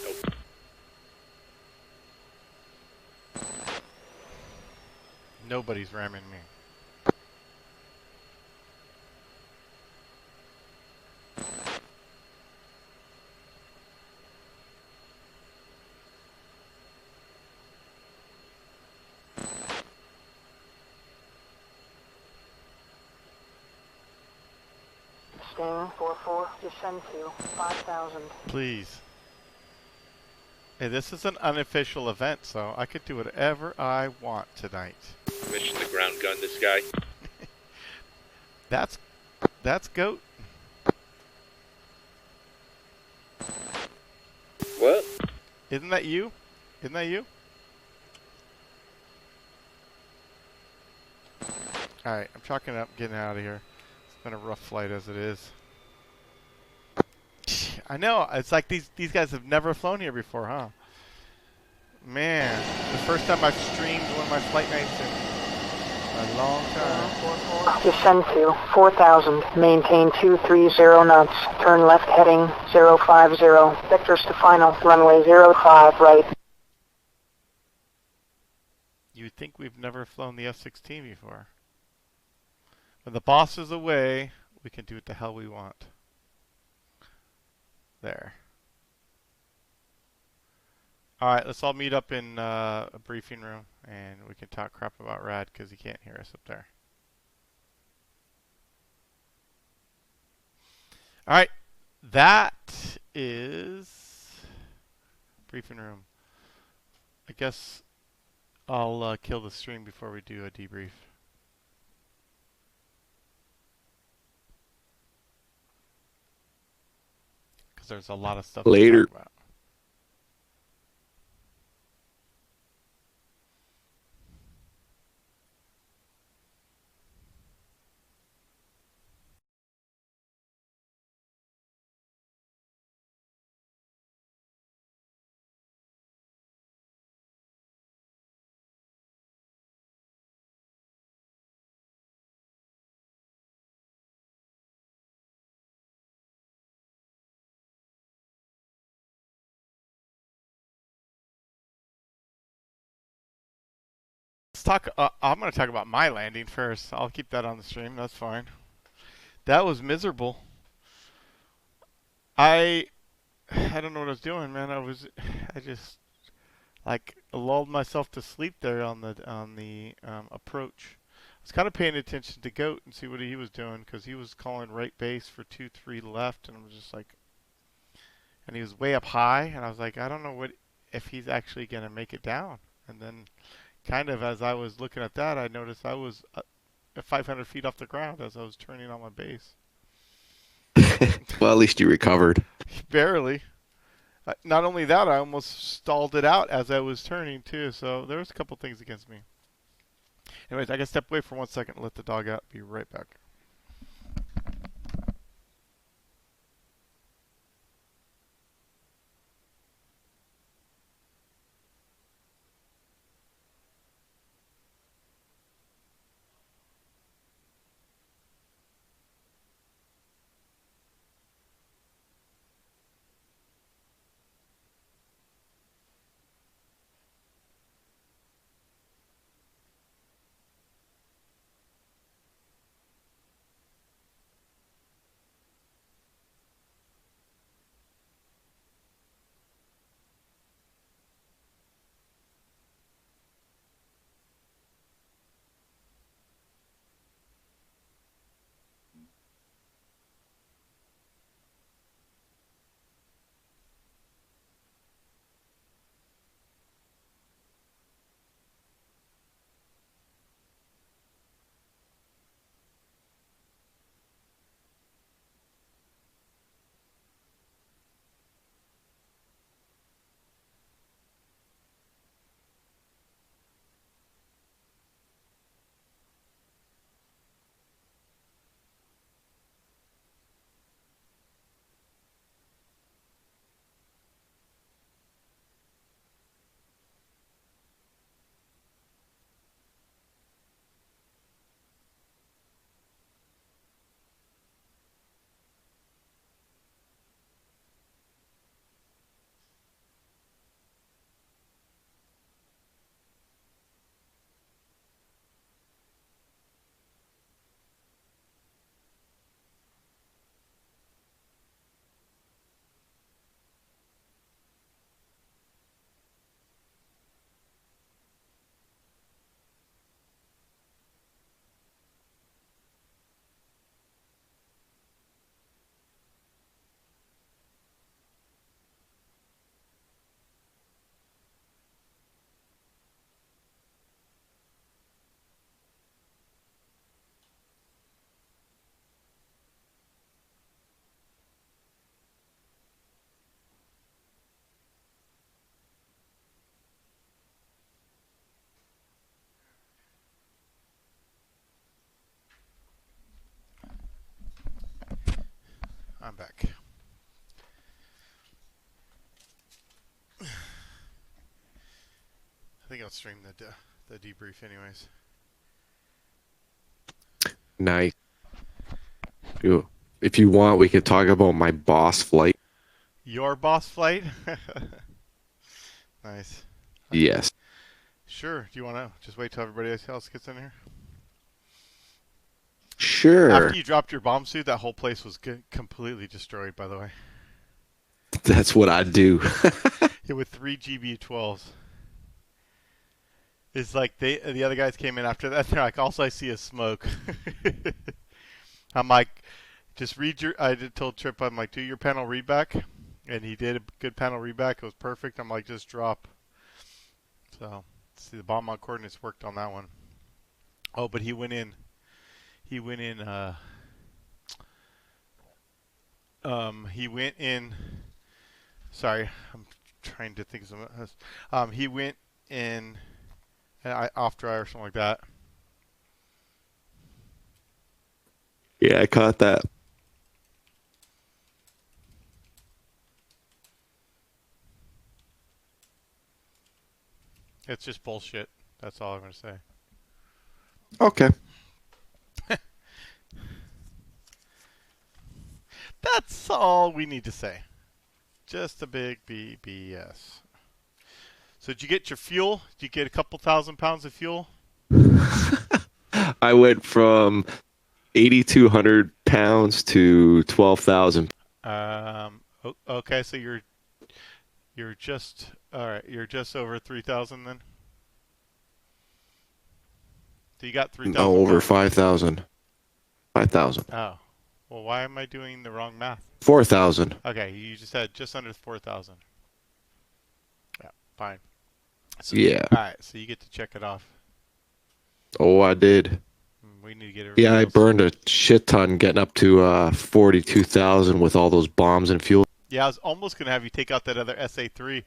Nope. Nobody's ramming me. Sting 44, descend to 5,000. Please. Hey, this is an unofficial event, so I could do whatever I want tonight. Mission the ground gun this guy. That's GOAT. What? Isn't that you? Isn't that you? Alright, I'm chalking it up, getting out of here. It's been a rough flight as it is. I know, it's like these guys have never flown here before, huh? Man, the first time I've streamed one of my flight nights in a long time. Descend to 4,000. Maintain 230 knots. Turn left heading 050. Vectors to final. Runway 05 right. You'd think we've never flown the F-16 before. When the boss is away, we can do what the hell we want. There. Alright, let's all meet up in a briefing room, and we can talk crap about Rad, because he can't hear us up there. Alright, that is briefing room. I guess I'll kill the stream before we do a debrief. Because there's a lot of stuff Later. to talk about. Let's talk. I'm going to talk about my landing first. I'll keep that on the stream. That's fine. That was miserable. I don't know what I was doing, man. I just like lulled myself to sleep there on the approach. I was kind of paying attention to Goat and see what he was doing, because he was calling right base for 2-3 left, and I was just like, and he was way up high, and I was like, I don't know if he's actually gonna make it down. And then, kind of as I was looking at that, I noticed I was 500 feet off the ground as I was turning on my base. Well, at least you recovered. Barely. Not only that, I almost stalled it out as I was turning too. So there was a couple things against me. Anyways, I gotta step away for 1 second and let the dog out. Be right back. I'm back. I think I'll stream the debrief anyways. Nice. If you want, we could talk about my boss flight. Your boss flight? Nice. Yes. Sure. Do you want to just wait till everybody else gets in here? Sure. After you dropped your bomb suit, that whole place was completely destroyed, by the way. That's what I do. Yeah, with 3 GBU-12s. It's like the other guys came in after that. They're like, also I see a smoke. I'm like, just read your. I told Trip, I'm like, do your panel readback, and he did a good panel readback. It was perfect. I'm like, just drop. So, see, the bomb mount coordinates worked on that one. Oh, but he went in. He went in. He went in. Sorry, I'm trying to think of something else. He went in off dry or something like that. Yeah, I caught that. It's just bullshit. That's all I'm going to say. Okay. That's all we need to say. Just a big BS. So did you get your fuel? Did you get a couple thousand pounds of fuel? I went from 8,200 pounds to 12,000. Okay, so you're just all right. You're just over 3,000 then. So you got 3,000. No, over 5,000. 5,000. Oh, well, why am I doing the wrong math? 4,000. Okay, you just had just under 4,000. Yeah, fine. So, Yeah. All right, so you get to check it off. Oh, I did. We need to get it. Yeah, I burned a shit ton getting up to 42,000 with all those bombs and fuel. Yeah, I was almost gonna have you take out that other SA3. It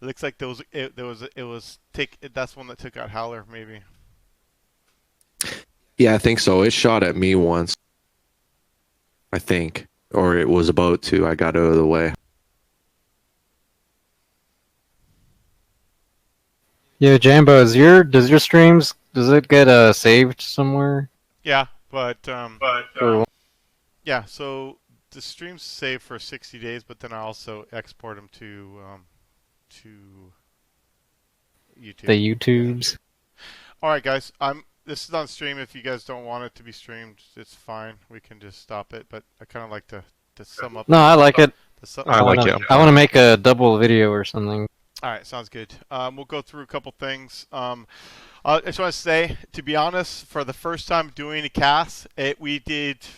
looks like that's one that took out Howler maybe. Yeah, I think so. It shot at me once. I think. Or it was about to. I got out of the way. Yo, Jambo, does your streams, does it get saved somewhere? Yeah, but Or- yeah, so the streams save for 60 days, but then I also export them to YouTube. The YouTubes? All right, guys. This is on stream. If you guys don't want it to be streamed, it's fine. We can just stop it. But I kind of like to sum up. No, I like it. I like it. I want to make a double video or something. All right, sounds good. We'll go through a couple things. I just want to say, to be honest, for the first time doing a CAS, it went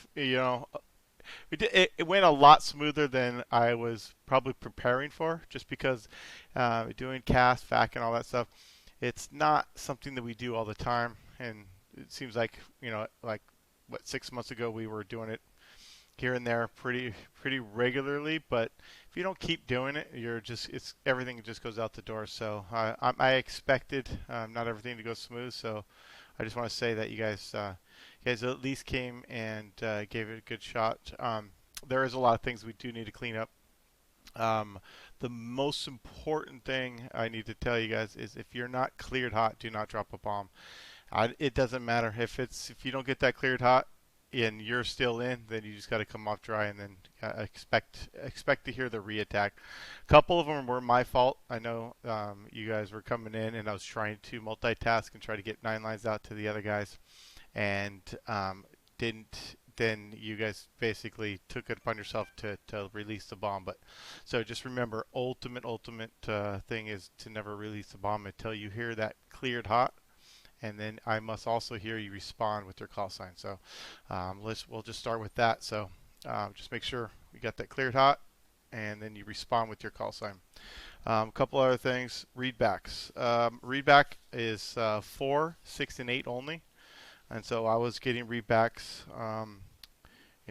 a lot smoother than I was probably preparing for, just because doing CAS, FAC, and all that stuff, it's not something that we do all the time. And it seems like, like 6 months ago we were doing it here and there pretty regularly, but if you don't keep doing it, everything just goes out the door. So I expected not everything to go smooth, so I just want to say that you guys at least came and gave it a good shot. There is a lot of things we do need to clean up. The most important thing I need to tell you guys is, if you're not cleared hot, do not drop a bomb. It doesn't matter if you don't get that cleared hot and you're still in, then you just got to come off dry and then expect to hear the reattack. A couple of them were my fault. I know you guys were coming in and I was trying to multitask and try to get 9 lines out to the other guys, and didn't. Then you guys basically took it upon yourself to release the bomb. But so just remember, ultimate thing is to never release the bomb until you hear that cleared hot. And then I must also hear you respond with your call sign. So we'll just start with that. So just make sure you got that cleared hot, and then you respond with your call sign. A couple other things. Readbacks. Readback is 4, 6, and 8 only. And so I was getting readbacks,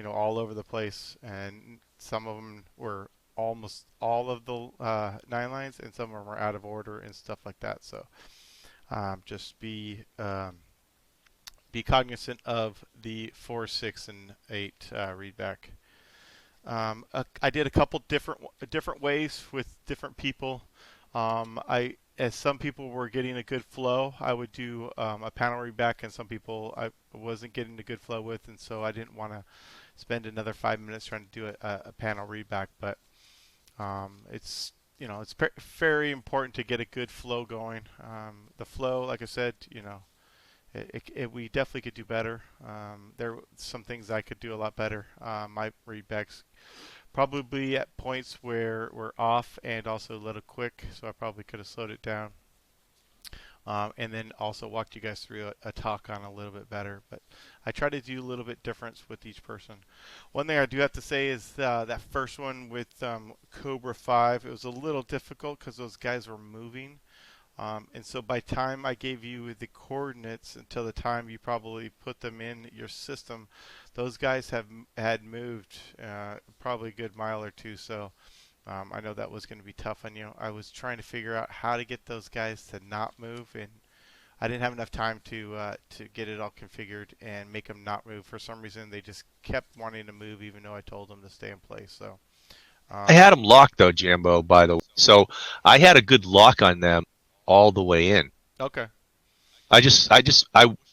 all over the place, and some of them were almost all of the 9 lines, and some of them were out of order and stuff like that. So just be cognizant of the 4, 6, and 8 readback. I did a couple different ways with different people. As some people were getting a good flow, I would do a panel read back, and some people I wasn't getting a good flow with, and so I didn't want to spend another 5 minutes trying to do a panel read back. But it's it's very important to get a good flow going. The flow, like I said, we definitely could do better. There are some things I could do a lot better. My readbacks probably at points where we're off and also a little quick, so I probably could have slowed it down. And then also walked you guys through a talk on a little bit better. But I try to do a little bit difference with each person. One thing I do have to say is that first one with Cobra 5, it was a little difficult because those guys were moving. And so by time I gave you the coordinates until the time you probably put them in your system, those guys had moved probably a good mile or two. So I know that was going to be tough on you. I was trying to figure out how to get those guys to not move, and I didn't have enough time to get it all configured and make them not move. For some reason, they just kept wanting to move, even though I told them to stay in place. So I had them locked though, Jambo. By the way, so I had a good lock on them all the way in. Okay. I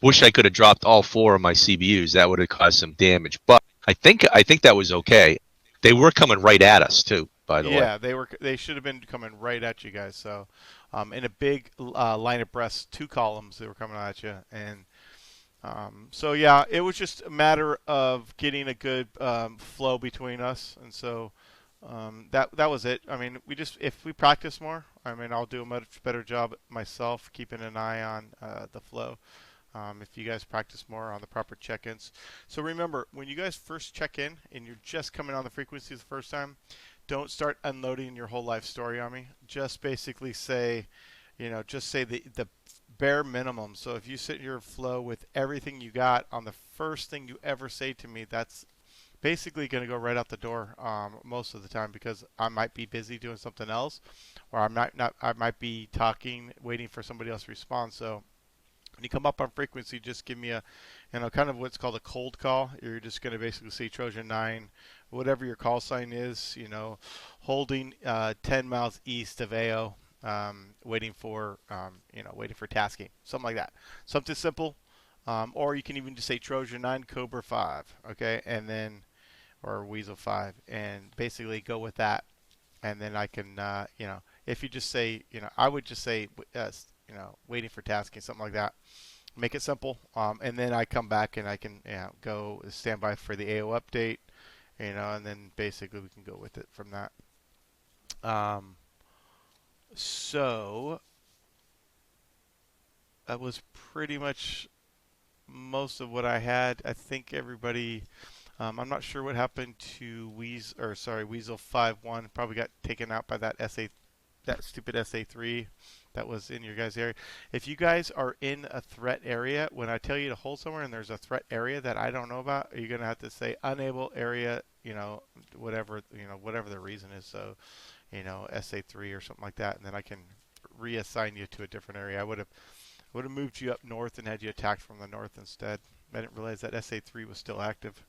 wish I could have dropped all 4 of my CBUs. That would have caused some damage. But I think that was okay. They were coming right at us too. By the way. Yeah, they should have been coming right at you guys. So, in a big line abreast, 2 columns, they were coming at you, and so yeah, it was just a matter of getting a good flow between us, and so that was it. I mean, if we practice more, I mean, I'll do a much better job myself keeping an eye on the flow. If you guys practice more on the proper check-ins. So remember, when you guys first check in and you're just coming on the frequencies the first time, don't start unloading your whole life story on me. Just basically say, just say the bare minimum. So if you sit in your flow with everything you got on the first thing you ever say to me, that's basically going to go right out the door most of the time, because I might be busy doing something else, or I might be talking, waiting for somebody else to respond. So when you come up on frequency, just give me a, kind of what's called a cold call. You're just going to basically say Trojan 9, whatever your call sign is, holding 10 miles east of AO, waiting for tasking, something like that. Something simple. Or you can even just say Trojan 9, Cobra 5, okay, and then, or Weasel 5, and basically go with that. And then I can, if you just say, I would just say, waiting for tasking, something like that. Make it simple, and then I come back and I can go stand by for the AO update, and then basically we can go with it from that. So that was pretty much most of what I had. I think everybody, I'm not sure what happened to Weasel 5.1. Probably got taken out by that stupid SA3 that was in your guys' area. If you guys are in a threat area, when I tell you to hold somewhere and there's a threat area that I don't know about, you're going to have to say unable area, whatever the reason is. So, SA3 or something like that, and then I can reassign you to a different area. I would have moved you up north and had you attacked from the north instead. I didn't realize that SA3 was still active.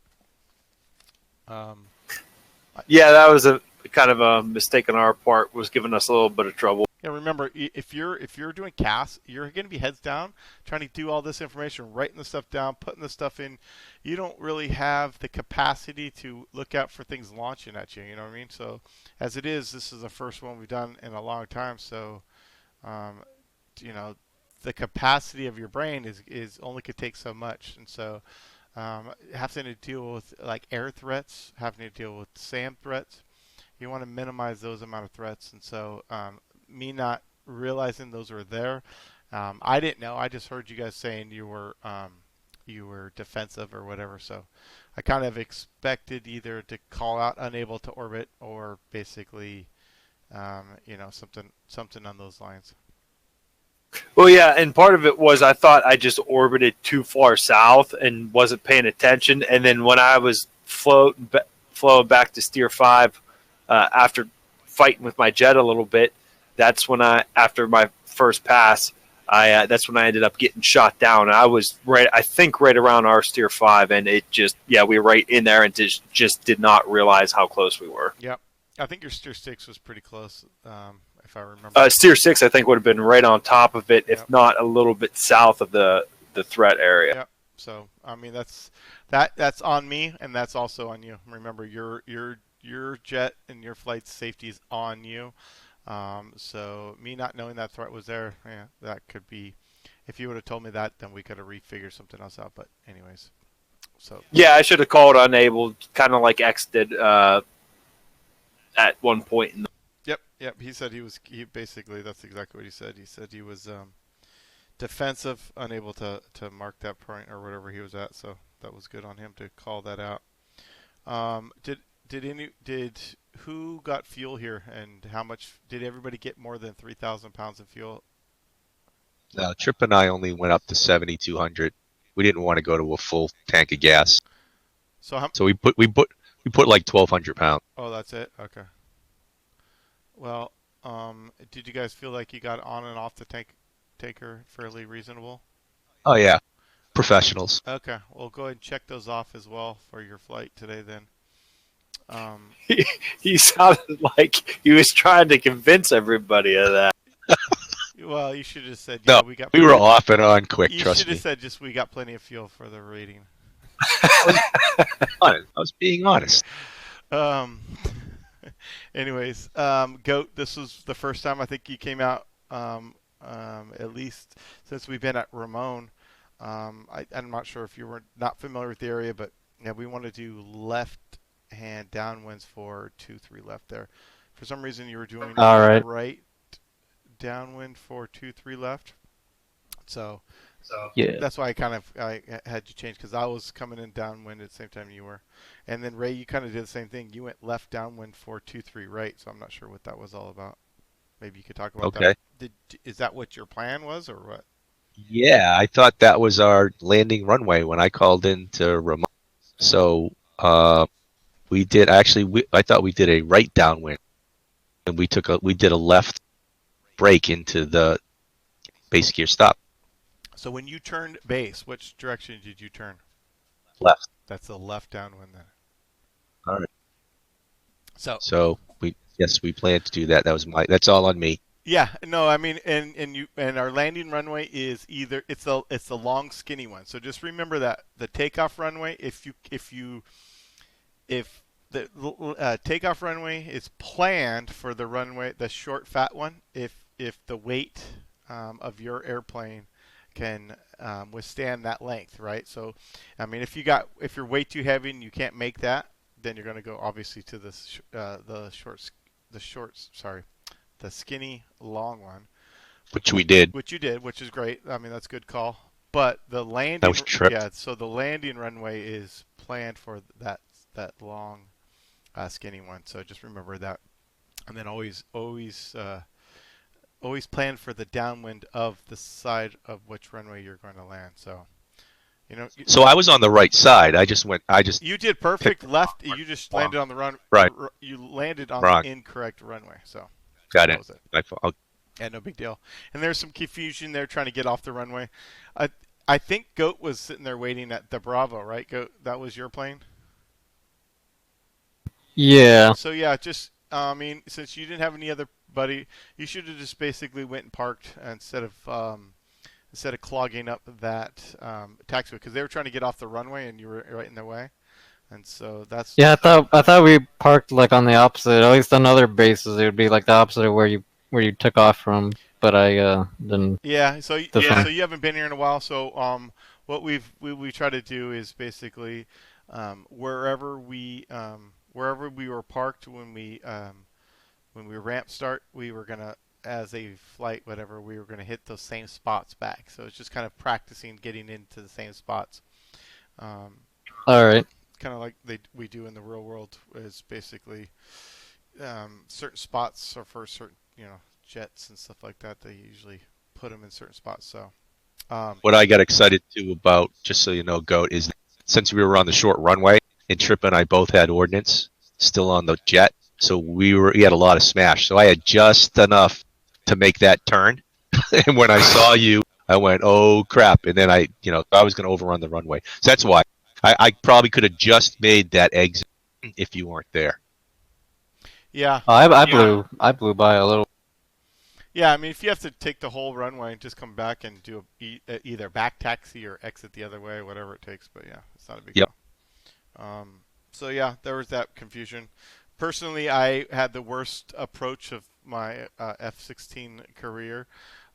Yeah, that was a kind of a mistake on our part, was giving us a little bit of trouble. Yeah, remember, if you're doing CAS, you're going to be heads down, trying to do all this information, writing the stuff down, putting the stuff in. You don't really have the capacity to look out for things launching at you. You know what I mean? So, as it is, this is the first one we've done in a long time. So, the capacity of your brain is only could take so much, and so having to deal with like air threats, having to deal with SAM threats, you want to minimize those amount of threats. And so me not realizing those were there, I didn't know. I just heard you guys saying you were defensive or whatever. So I kind of expected either to call out unable to orbit or basically something on those lines. Well, yeah, and part of it was I thought I just orbited too far south and wasn't paying attention. And then when I was flowing back to Steer 5 after fighting with my jet a little bit, that's when after my first pass, that's when I ended up getting shot down. And I was right around our steer 5, and it just we were right in there and just did not realize how close we were. Yep. I think your steer 6 was pretty close, if I remember. Steer 6, I think, would have been right on top of it, if not a little bit south of the threat area. Yep. So I mean that's on me, and that's also on you. Remember, your jet and your flight safety is on you. So me not knowing that threat was there, that could be. If you would have told me that, then we could have refigured something else out. But anyways, so yeah, I should have called unable, kind of like X did at one point. Yep. He said he basically, that's exactly what he said. He said he was defensive, unable to mark that point or whatever he was at. So that was good on him to call that out. Did who got fuel here, and how much did everybody get? More than 3,000 pounds of fuel? Trip and I only went up to 7,200. We didn't want to go to a full tank of gas, so we put like 1,200 pounds. Oh, that's it. Okay. Well, did you guys feel like you got on and off the tanker fairly reasonable? Oh yeah, professionals. Okay, well go ahead and check those off as well for your flight today then. He sounded like he was trying to convince everybody of that. Well, you should have said no. We were off and on quick. You trust should me. have said just we got plenty of fuel for the rating. I was being honest. Anyways, Goat, this was the first time I think you came out, at least since we've been at Ramon. I'm not sure if you were not familiar with the area, but we want to do left-hand downwinds for 2-3 left there. For some reason, you were doing right downwind for 2-3 left. So yeah, that's why I had you change, because I was coming in downwind at the same time you were, and then Ray, you kind of did the same thing. You went left downwind for 2-3 right. So I'm not sure what that was all about. Maybe you could talk about that. Is that what your plan was, or what? Yeah, I thought that was our landing runway when I called into Ramon. So we did actually. I thought we did a right downwind, and we did a left break into the base gear stop. So when you turned base, which direction did you turn? Left. That's the left downwind then. All right. So we planned to do that. That's all on me. Yeah, no, I mean, and our landing runway is either it's the long skinny one. So just remember that the takeoff runway, if the takeoff runway is planned for the short fat one, if the weight of your airplane can withstand that length, right? So, I mean, if you're way too heavy and you can't make that, then you're going to go obviously to the skinny long one. Which we did. Which you did, which is great. I mean, that's a good call. But the landing, that was tripped. Yeah. So the landing runway is planned for that long, skinny one. So just remember that, and then always plan for the downwind of the side of which runway you're going to land. So, So I was on the right side. You did perfect left. You just landed on the run. Right. You landed on the incorrect runway. So. Got it. My fault. Yeah, no big deal. And there's some confusion there trying to get off the runway. I think Goat was sitting there waiting at the Bravo, right? Goat, that was your plane? Yeah. So yeah, just I mean, since you didn't have any other buddy, you should have just basically went and parked instead of clogging up that taxiway, because they were trying to get off the runway and you were right in their way. And so that's I thought we parked like on the opposite. At least on other bases, it would be like the opposite of where you took off from. But I didn't. Yeah. So you haven't been here in a while. So what we try to do is basically wherever we were parked when we ramp start, we were gonna, as a flight whatever, we were gonna hit those same spots back. So it's just kind of practicing getting into the same spots. All right. Kind of like we do in the real world, is basically certain spots are for certain jets and stuff like that. They usually put them in certain spots. So what I got excited too about, just so you know, Goat, is since we were on the short runway and Trip and I both had ordnance still on the jet, so we had a lot of smash. So I had just enough to make that turn And when I saw you, I went, oh crap. And then I was going to overrun the runway. So that's why I probably could have just made that exit if you weren't there. Yeah. Oh, I blew by a little. Yeah, I mean, if you have to take the whole runway and just come back and do either back taxi or exit the other way, whatever it takes. But yeah, it's not a big deal. So yeah, there was that confusion. Personally, I had the worst approach of my F-16 career.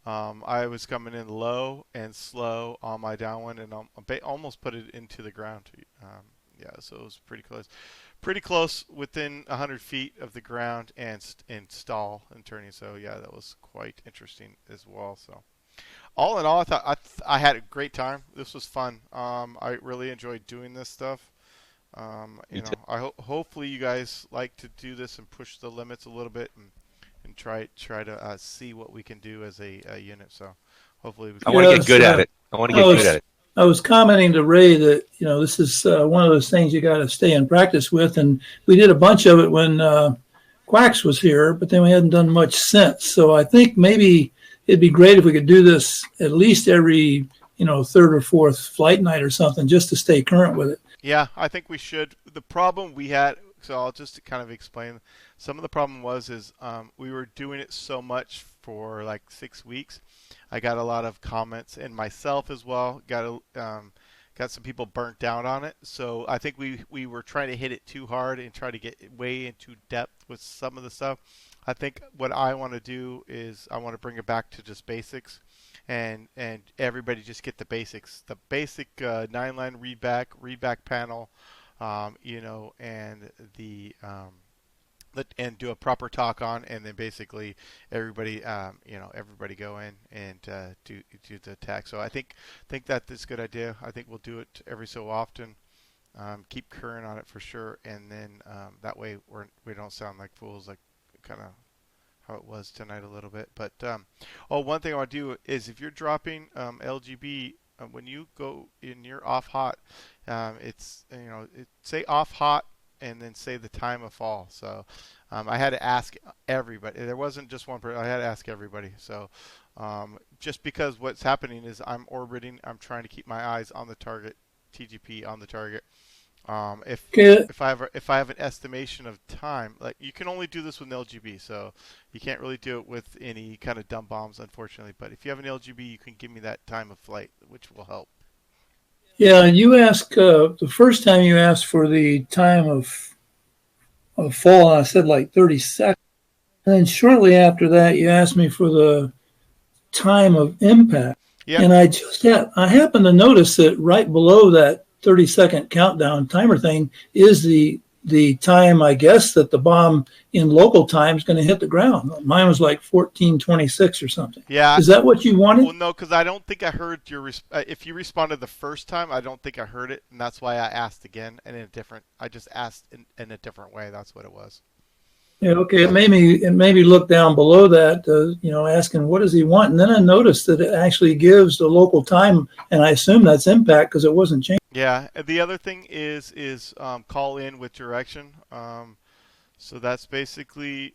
I was coming in low and slow on my downwind and almost put it into the ground. Yeah, so it was pretty close. Pretty close, within 100 feet of the ground and stall and turning. So yeah, that was quite interesting as well. So all in all, I thought I had a great time. This was fun. I really enjoyed doing this stuff. Hopefully you guys like to do this and push the limits a little bit and try to see what we can do as a unit. So hopefully we can. I want to get good at it. I want to get good at it. I was commenting to Ray that, this is one of those things you got to stay in practice with. And we did a bunch of it when Quacks was here, but then we hadn't done much since. So I think maybe it'd be great if we could do this at least every, third or fourth flight night or something, just to stay current with it. Yeah, I think we should. The problem we had, so I'll just kind of explain. Some of the problem was we were doing it so much for like 6 weeks. I got a lot of comments, and myself as well. Got some people burnt down on it. So I think we were trying to hit it too hard and try to get way into depth with some of the stuff. I think what I want to do is I want to bring it back to just basics, and everybody just get the basics. The basic 9-line readback panel, and and do a proper talk on, and then basically everybody go in and do the attack. So I think that is a good idea. I think we'll do it every so often. Keep current on it for sure, and then that way we don't sound like fools, like kind of how it was tonight a little bit. But one thing I want to do is if you're dropping LGB, when you go in your off hot, say off hot and then say the time of fall. So I had to ask everybody. There wasn't just one person. I had to ask everybody. So just because what's happening is I'm orbiting. I'm trying to keep my eyes on the target, TGP on the target. If I have an estimation of time, like you can only do this with an LGB, so you can't really do it with any kind of dumb bombs, unfortunately. But if you have an LGB, you can give me that time of flight, which will help. Yeah, and you asked the first time you asked for the time of fall, and I said like 30 seconds. And then shortly after that, you asked me for the time of impact. Yep. And I happened to notice that right below that 30-second countdown timer thing is the time, I guess, that the bomb in local time is going to hit the ground. Mine was like 14:26 or something. Yeah. Is that what you wanted? Well, no, because I don't think I heard your if you responded the first time, I don't think I heard it, and that's why I asked again and I just asked in a different way. That's what it was. Yeah, okay. It made me look down below that, asking what does he want, and then I noticed that it actually gives the local time, and I assume that's impact because it wasn't changed. Yeah. The other thing is call in with direction. So that's basically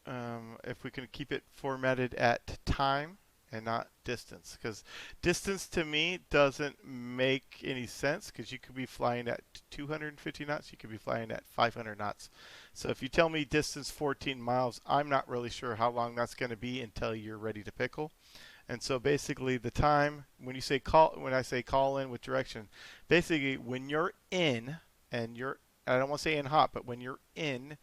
if we can keep it formatted at time and not distance, because distance to me doesn't make any sense, because you could be flying at 250 knots, you could be flying at 500 knots. So if you tell me distance 14 miles, I'm not really sure how long that's going to be until you're ready to pickle. And so basically the time, when I say call in with direction, basically when you're in, and I don't want to say in hot, but when you're in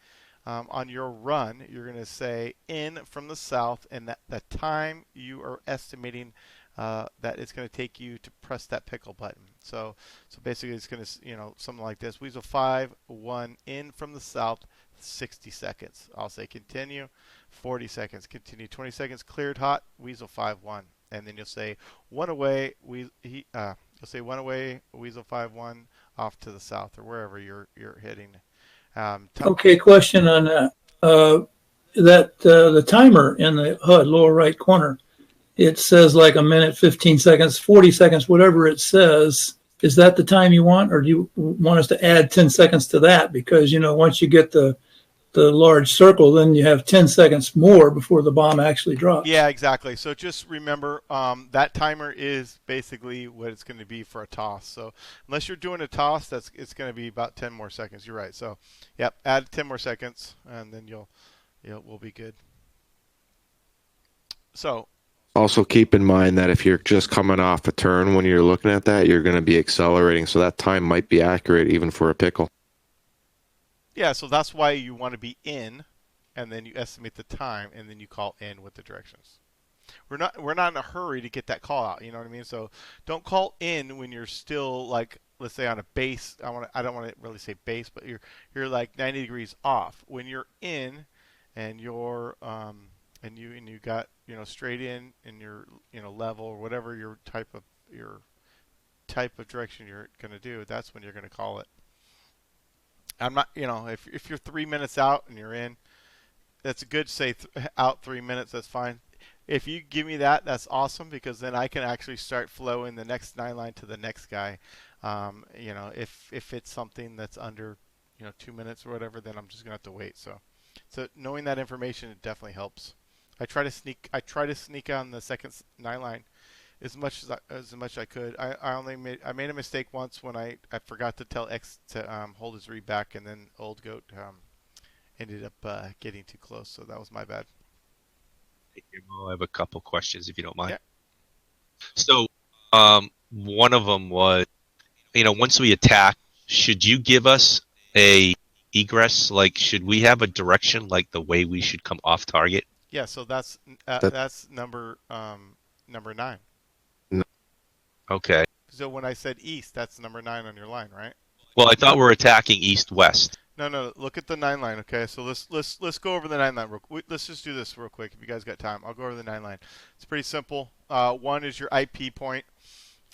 on your run, you're going to say in from the south, and that the time you are estimating that it's going to take you to press that pickle button. So basically it's going to, something like this. Weasel 5-1 in from the south, 60 seconds. I'll say continue, 40 seconds, continue, 20 seconds, cleared hot, Weasel 5-1. And then you'll say one away, you'll say one away, Weasel 5-1 off to the south, or wherever you're heading. Okay, question on that. The timer in the HUD lower right corner, it says like a minute, 15 seconds, 40 seconds, whatever it says. Is that the time you want, or do you want us to add 10 seconds to that? Because, once you get the the large circle, then you have 10 seconds more before the bomb actually drops. Yeah, exactly. So just remember that timer is basically what it's going to be for a toss. So unless you're doing a toss, it's going to be about 10 more seconds. You're right. So, yep, add 10 more seconds, and then we'll be good. So also keep in mind that if you're just coming off a turn when you're looking at that, you're going to be accelerating. So that time might be accurate even for a pickle. yeah, so that's why you want to be in, and then you estimate the time, and then you call in with the directions. We're not in a hurry to get that call out. You know what I mean? So don't call in when you're still like, let's say on a base. I don't want to really say base, but you're like 90 degrees off. When you're in, and you're and you got straight in your level or whatever your type of direction you're gonna do. That's when you're gonna call it. I'm not if you're 3 minutes out and you're in, that's a good say out 3 minutes. That's fine. If you give me that, that's awesome, because then I can actually start flowing the next 9 line to the next guy. If it's something that's under 2 minutes or whatever, then I'm just gonna have to wait. So knowing that information, it definitely helps. I try to sneak on the second 9 line as much as I could. I made a mistake once when I forgot to tell X to hold his read back, and then Old Goat ended up getting too close. So that was my bad. I have a couple questions if you don't mind. Yeah. So, one of them was, once we attack, should you give us a egress? Like, should we have a direction, like the way we should come off target? Yeah. So that's number 9. Okay. So when I said east, that's number 9 on your line, right? Well, I thought we were attacking east-west. No. Look at the 9 line. Okay, so let's go over the 9 line. Let's just do this real quick. If you guys got time, I'll go over the 9 line. It's pretty simple. 1 is your IP point.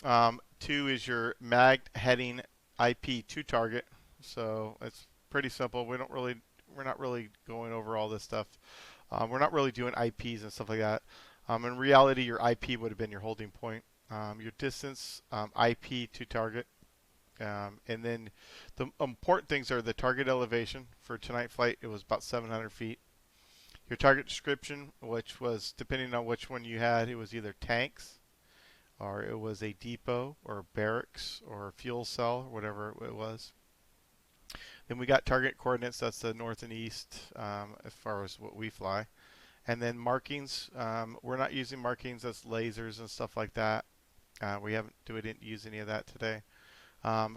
2 is your mag heading IP to target. So it's pretty simple. We're not really going over all this stuff. We're not really doing IPs and stuff like that. In reality, your IP would have been your holding point. Your distance, IP to target. And then the important things are the target elevation. For tonight flight, it was about 700 feet. Your target description, which was, depending on which one you had, it was either tanks, or it was a depot, or barracks, or a fuel cell, or whatever it was. Then we got target coordinates. That's the north and east as far as what we fly. And then markings. We're not using markings. That's lasers and stuff like that. We didn't use any of that today.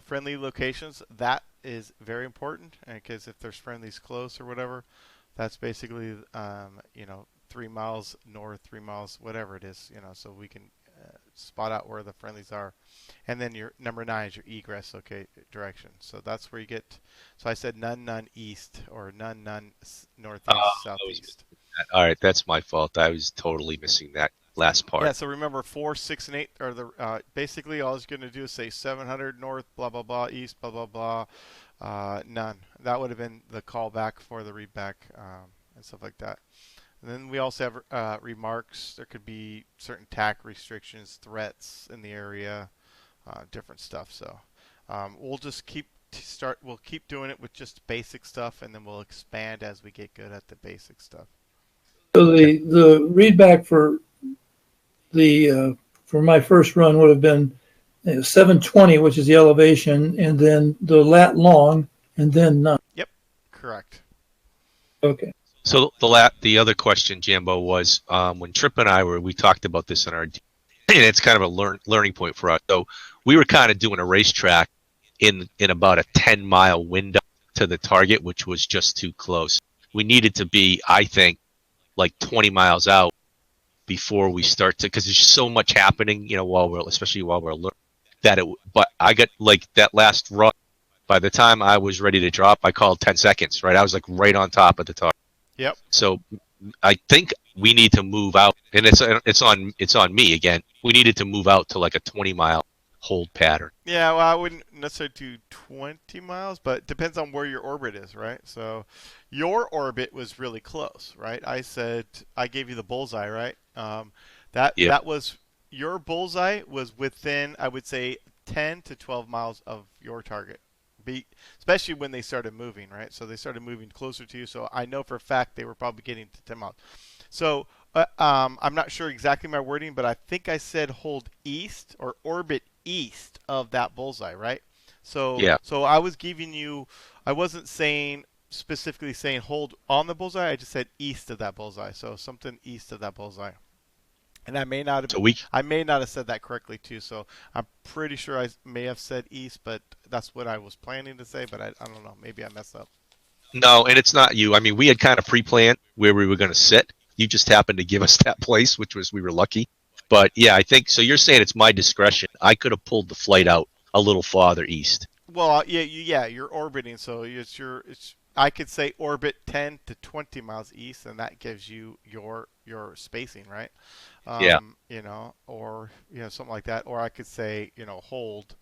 Friendly locations, that is very important, because if there's friendlies close or whatever, that's basically 3 miles north, 3 miles whatever it is, so we can spot out where the friendlies are. And then your number 9 is your egress direction. So that's where you get. So I said none east, or none northeast, southeast. All right, that's my fault. I was totally missing that last part. Yeah, so remember 4, 6, and 8 are the basically all it's going to do is say 700 north, blah blah blah, east, blah blah blah, none. That would have been the callback for the readback and stuff like that. And then we also have remarks. There could be certain TAC restrictions, threats in the area, different stuff. So we'll just keep doing it with just basic stuff, and then we'll expand as we get good at the basic stuff. So the readback for my first run would have been 720, which is the elevation, and then the lat long, and then none. Yep, correct. Okay. So the other question, Jambo, was when Trip and we talked about this in our, and it's kind of a learning point for us. So we were kind of doing a racetrack in about a 10-mile window to the target, which was just too close. We needed to be, I think, like 20 miles out before we start to, because there's so much happening, especially while we're learning but I got like that last run. By the time I was ready to drop, I called 10 seconds, right? I was like right on top of the target. Yep. So I think we need to move out, and it's on me again. We needed to move out to like a 20-mile hold pattern. Yeah, well, I wouldn't necessarily do 20 miles, but it depends on where your orbit is, right? So your orbit was really close, right? I gave you the bullseye, right? That was your bullseye was within, I would say, 10 to 12 miles of your target especially when they started moving, right? So they started moving closer to you. So I know for a fact they were probably getting to 10 miles. So I'm not sure exactly my wording, but I think I said hold east or orbit east of that bullseye, right? So Yeah. so I was giving you, I wasn't saying specifically saying hold on the bullseye. I just said east of that bullseye. So something east of that bullseye. And I may not have said that correctly too. So I'm pretty sure I may have said east, but that's what I was planning to say. But I don't know. Maybe I messed up. No, and it's not you. I mean, we had kind of pre-planned where we were going to sit. You just happened to give us that place, which was we were lucky. But yeah, I think so. You're saying it's my discretion. I could have pulled the flight out a little farther east. Well, yeah, you're orbiting, so it's. I could say orbit 10 to 20 miles east, and that gives you your spacing, right? Yeah. Or something like that. Or I could say hold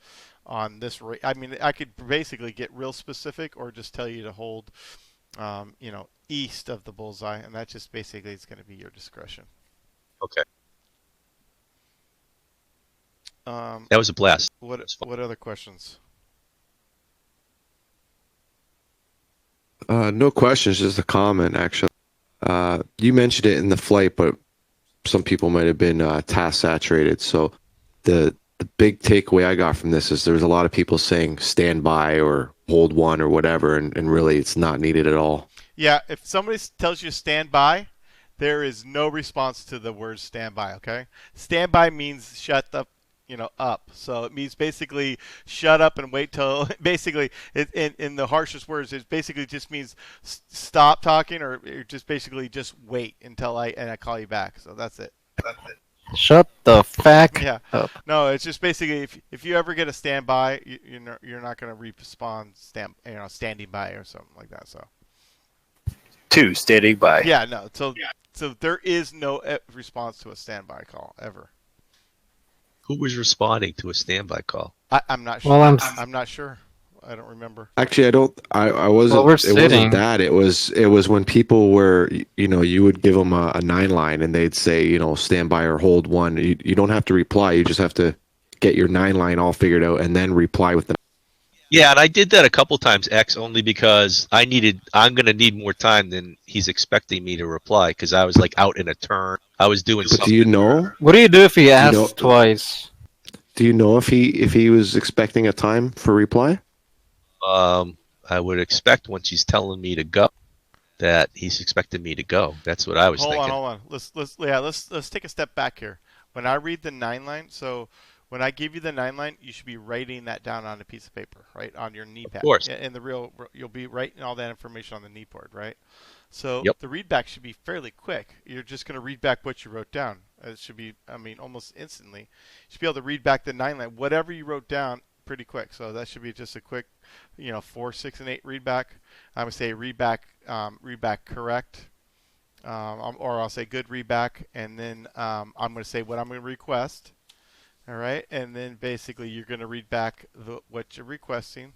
on this rate. I mean, I could basically get real specific, or just tell you to hold, east of the bullseye, and that just basically is going to be your discretion. Okay. That was a blast. What other questions? No questions, just a comment, actually. You mentioned it in the flight, but some people might have been task saturated. So the big takeaway I got from this is there's a lot of people saying stand by or hold one or whatever, and really it's not needed at all. Yeah, if somebody tells you stand by, there is no response to the word stand by, okay? Stand by means shut up. Up. So it means basically shut up and wait till, basically, in the harshest words, it basically just means stop talking, or just basically just wait until I call you back. So that's it. Shut the FAC up. No, it's just basically if you ever get a standby, you're not going to respond standing by or something like that. So 2 standing by. Yeah, no. So there is no response to a standby call ever. Who was responding to a standby call? I'm not sure. Well, I'm not sure. I don't remember. Actually, I don't. I wasn't. Well, we're it wasn't sitting. that. It was when people were. You would give them a 9-line, and they'd say, stand by or hold one. You don't have to reply. You just have to get your 9-line all figured out, and then reply with the. Yeah, and I did that a couple times, X, only because I'm going to need more time than he's expecting me to reply, because I was like out in a turn. I was doing But something. do you know? What do you do if he asks twice? Do you know if he was expecting a time for reply? I would expect once he's telling me to go, that he's expecting me to go. That's what I was thinking. Hold on. Let's take a step back here. When I read the 9-line, so when I give you the 9-line, you should be writing that down on a piece of paper, right, on your knee pad. Of course. In the real, you'll be writing all that information on the knee board, right? So Yep. the read back should be fairly quick. You're just going to read back what you wrote down. It should be, almost instantly. You should be able to read back the 9-line, whatever you wrote down, pretty quick. So that should be just a quick, 4, 6, and 8 read back. I would say read back correct, or I'll say good read back, and then I'm going to say what I'm going to request. All right, and then basically you're going to read back what you're requesting,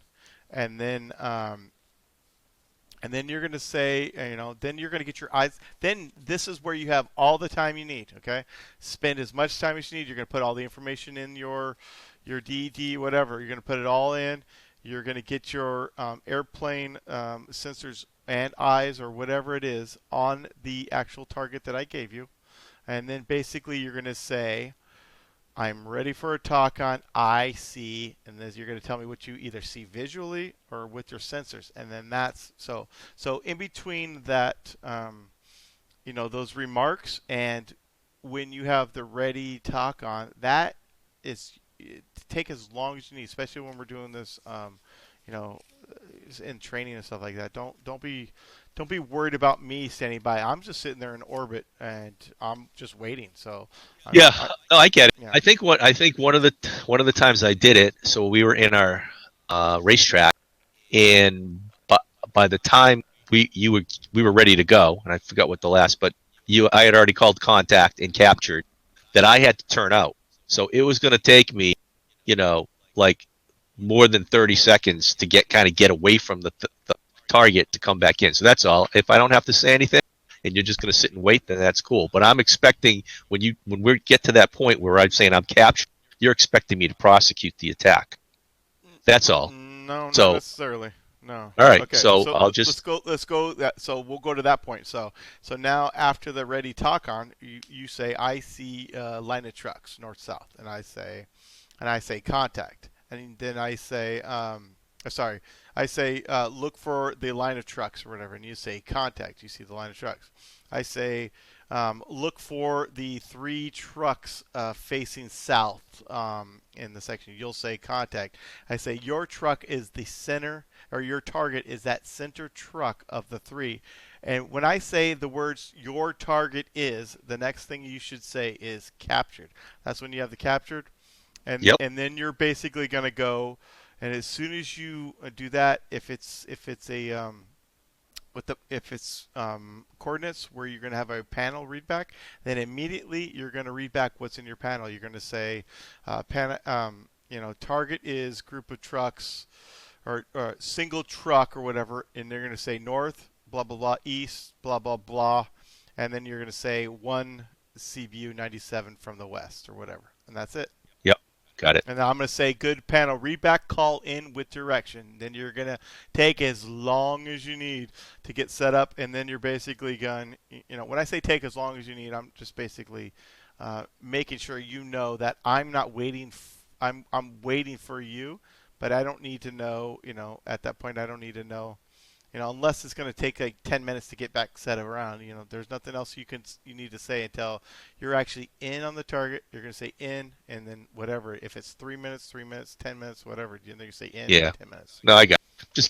and then you're going to say, then you're going to get your eyes. Then this is where you have all the time you need. Okay, spend as much time as you need. You're going to put all the information in your DED, whatever. You're going to put it all in. You're going to get your airplane sensors and eyes or whatever it is on the actual target that I gave you, and then basically you're going to say, I'm ready for a talk on I see, and then you're going to tell me what you either see visually or with your sensors, and then that's so in between that, those remarks, and when you have the ready talk on, that is take as long as you need, especially when we're doing this, in training and stuff like that. Don't be worried about me standing by. I'm just sitting there in orbit and I'm just waiting. So I get it. Yeah. I think one of the times I did it, so we were in our racetrack, and by the time we were ready to go, and I forgot what the last, but I had already called contact and captured that I had to turn out. So it was going to take me, like more than 30 seconds to get away from the target to come back in. So that's all. If I don't have to say anything and you're just going to sit and wait, then that's cool. But I'm expecting when we get to that point where I'm saying I'm captured, you're expecting me to prosecute the attack. That's all. No, not So necessarily. No. all right, Okay. so I'll just let's go. So we'll go to that point. So now after the ready talk on, you say I see line of trucks north south, and I say contact, and then I say sorry, I say look for the line of trucks or whatever, and you say contact. You see the line of trucks. I say look for the 3 trucks facing south in the section. You'll say contact. I say your truck is the center, or your target is that center truck of the 3. And when I say the words your target is, the next thing you should say is captured. That's when you have the captured. And Yep. and then you're basically going to go, and as soon as you do that, if it's a if it's coordinates where you're going to have a panel read back, then immediately you're going to read back what's in your panel. You're going to say, target is group of trucks or single truck or whatever, and they're going to say north, blah, blah, blah, east, blah, blah, blah, and then you're going to say 1 CBU 97 from the west or whatever, and that's it. Yep, got it. And I'm going to say good panel readback, call in with direction. Then you're going to take as long as you need to get set up, and then you're basically going, when I say take as long as you need, I'm just basically making sure you know that I'm not waiting. I'm waiting for you, but I don't need to know, at that point I don't need to know, unless it's going to take like 10 minutes to get back set around. There's nothing else you need to say until you're actually in on the target. You're going to say in, and then whatever. If it's 3 minutes, 10 minutes, whatever, you say in. Yeah. 10 minutes. No, I got it. Just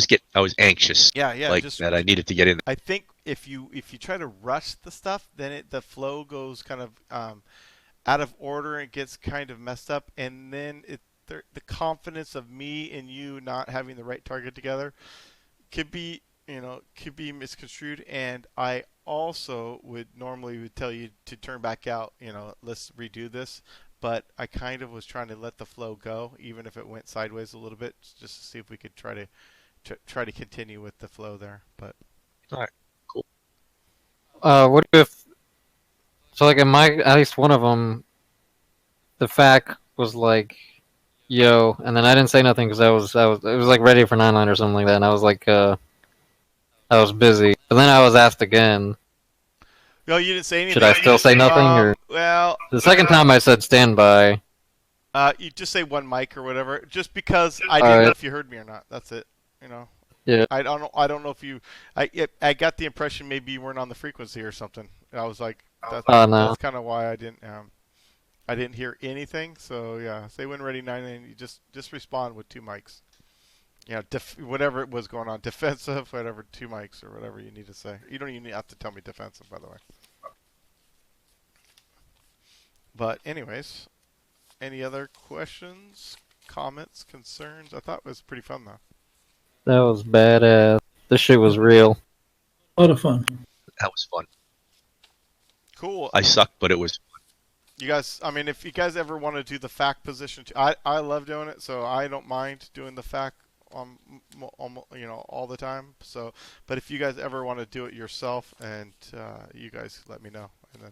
get. I was anxious. Yeah. Like that. I needed to get in there. I think if you try to rush the stuff, then the flow goes kind of out of order and gets kind of messed up, and then the confidence of me and you not having the right target together could be misconstrued. And I also would tell you to turn back out, let's redo this, but I kind of was trying to let the flow go, even if it went sideways a little bit, just to see if we could try to continue with the flow there. But all right, cool. What if, so like in at least one of them, the FAC was like, yo, and then I didn't say nothing because it was like ready for 9-line or something like that, and I was like, I was busy. But then I was asked again. No, you didn't say anything. Should I still say nothing, or? Well, the second time I said standby. You just say 1 mic or whatever, just because I didn't know if you heard me or not. That's it. Yeah. I don't know if you. I got the impression maybe you weren't on the frequency or something. I was like, that's kind of why I didn't hear anything. So yeah, say when ready 9, and you just respond with 2 mics. Whatever it was going on, defensive, whatever, 2 mics or whatever you need to say. You don't even have to tell me defensive, by the way. But anyways, any other questions, comments, concerns? I thought it was pretty fun though. That was badass. This shit was real. A lot of fun. That was fun. Cool. I sucked, but it was fun. You guys, I mean, if you guys ever want to do the FAC position, I love doing it, so I don't mind doing the FAC all the time. So, but if you guys ever want to do it yourself, and you guys let me know, and then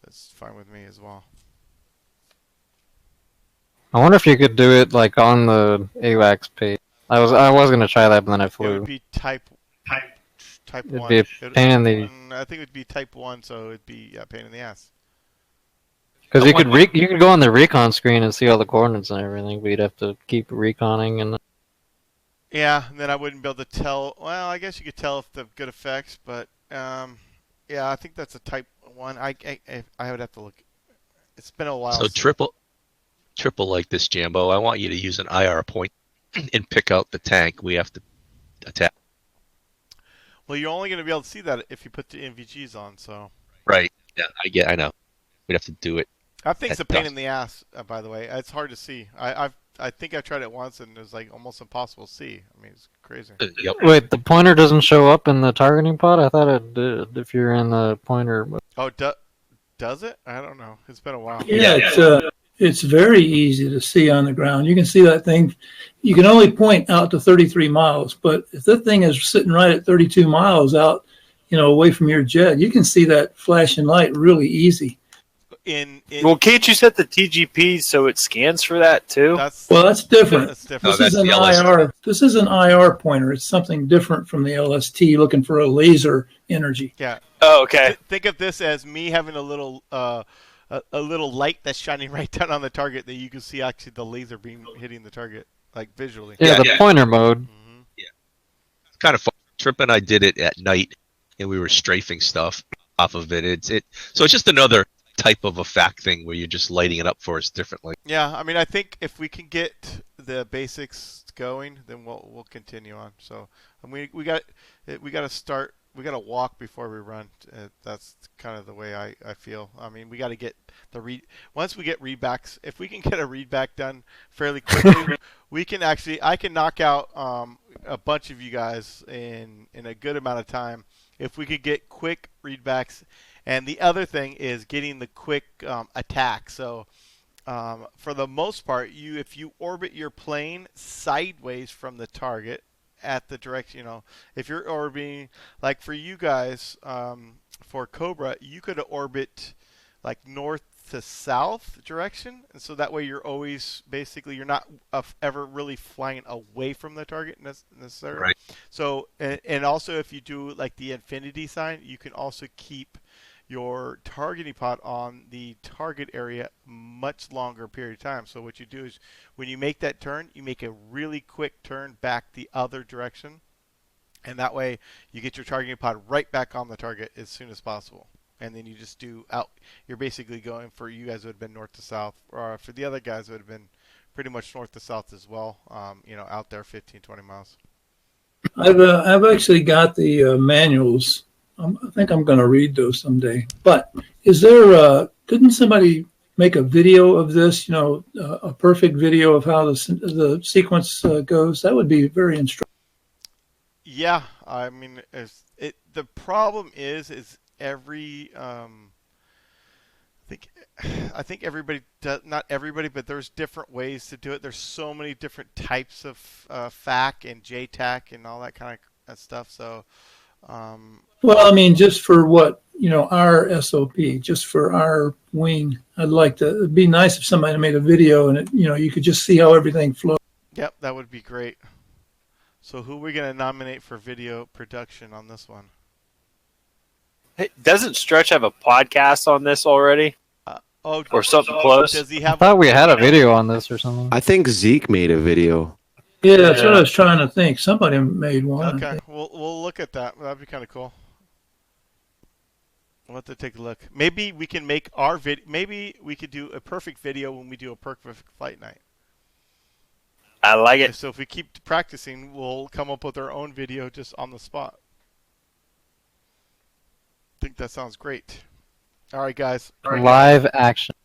that's fine with me as well. I wonder if you could do it like on the AWACS page. I was gonna try that, but then I flew. It would be type 1. It'd be a pain in the. I think it would be type 1, so it'd be a pain in the ass. Because you could go on the recon screen and see all the coordinates and everything, but you'd have to keep reconning and. Yeah, and then I wouldn't be able to tell. Well, I guess you could tell if the good effects, but yeah, I think that's a type 1. I would have to look. It's been a while. So triple like this, Jambo. I want you to use an IR point and pick out the tank we have to attack. Well, you're only going to be able to see that if you put the NVGs on. So. Right. Yeah, I know. We'd have to do it. I think it's a pain in the ass. By the way, it's hard to see. I think I tried it once and it was like almost impossible to see. I mean, it's crazy. Yep. Wait, the pointer doesn't show up in the targeting pod? I thought it did if you're in the pointer. Oh, does it? I don't know. It's been a while. Yeah, it's very easy to see on the ground. You can see that thing. You can only point out to 33 miles, but if that thing is sitting right at 32 miles out, away from your jet, you can see that flashing light really easy. Well, can't you set the TGP so it scans for that too? That's different. That's different. This is an IR. This is an IR pointer. It's something different from the LST, looking for a laser energy. Yeah. Oh, okay. Think of this as me having a little light that's shining right down on the target that you can see actually the laser beam hitting the target, like visually. Yeah, the pointer mode. Yeah. It's kind of fun. Trip and I did it at night, and we were strafing stuff off of it. So it's just another type of a FAC thing where you're just lighting it up for us differently. Yeah, I mean, I think if we can get the basics going, then we'll continue on. So, I mean, we got to start. We got to walk before we run. That's kind of the way I feel. I mean, we got to get once we get readbacks. If we can get a readback done fairly quickly, I can knock out a bunch of you guys in a good amount of time. If we could get quick readbacks, and the other thing is getting the quick attack. So for the most part, if you orbit your plane sideways from the target at the direction, if you're orbiting, like for you guys, for Cobra, you could orbit like north to south direction, and so that way you're always you're not ever really flying away from the target necessarily. Right. So and also if you do like the infinity sign, you can also keep your targeting pod on the target area much longer period of time. So what you do is when you make that turn, you make a really quick turn back the other direction, and that way you get your targeting pod right back on the target as soon as possible. And then you just do out. You're basically going for you guys would have been north to south, or for the other guys would have been pretty much north to south as well. Out there 15, 20 miles. I've actually got the manuals. I think I'm going to read those someday. But is there? Didn't somebody make a video of this? A perfect video of how the sequence goes. That would be very instructive. Yeah, I mean, the problem is every I think everybody does, not everybody, but there's different ways to do it. There's so many different types of FAC and JTAC and all that kind of stuff. So well, I mean, just for what our SOP, just for our wing, it'd be nice if somebody made a video and you could just see how everything flows. Yep, that would be great. So who are we going to nominate for video production on this one? Hey, doesn't Stretch have a podcast on this already? Or something close? Does he have? I thought we had a video on this or something. I think Zeke made a video. Yeah, that's what I was trying to think. Somebody made one. Okay, we'll look at that. That'd be kind of cool. We'll have to take a look. Maybe we can make our video. Maybe we could do a perfect video when we do a perfect flight night. I like it. So if we keep practicing, we'll come up with our own video just on the spot. I think that sounds great. All right, guys. Live action.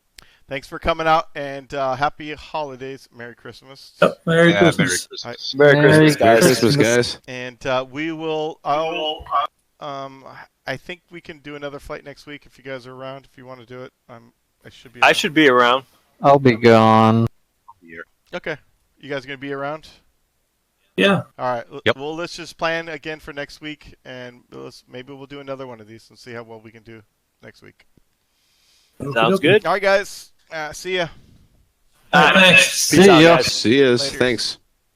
Thanks for coming out, and happy holidays. Merry Christmas. Yep, Merry Christmas. Merry Christmas, guys. Merry Christmas, guys. And we will. I think we can do another flight next week if you guys are around. If you want to do it, I should be. I should be around. I'll be gone. Okay. You guys gonna be around? Yeah. All right. Yep. Well, let's just plan again for next week, and maybe we'll do another one of these and see how well we can do next week. Sounds good. All right, guys. See ya. Thanks. See ya. See ya. Later. Thanks.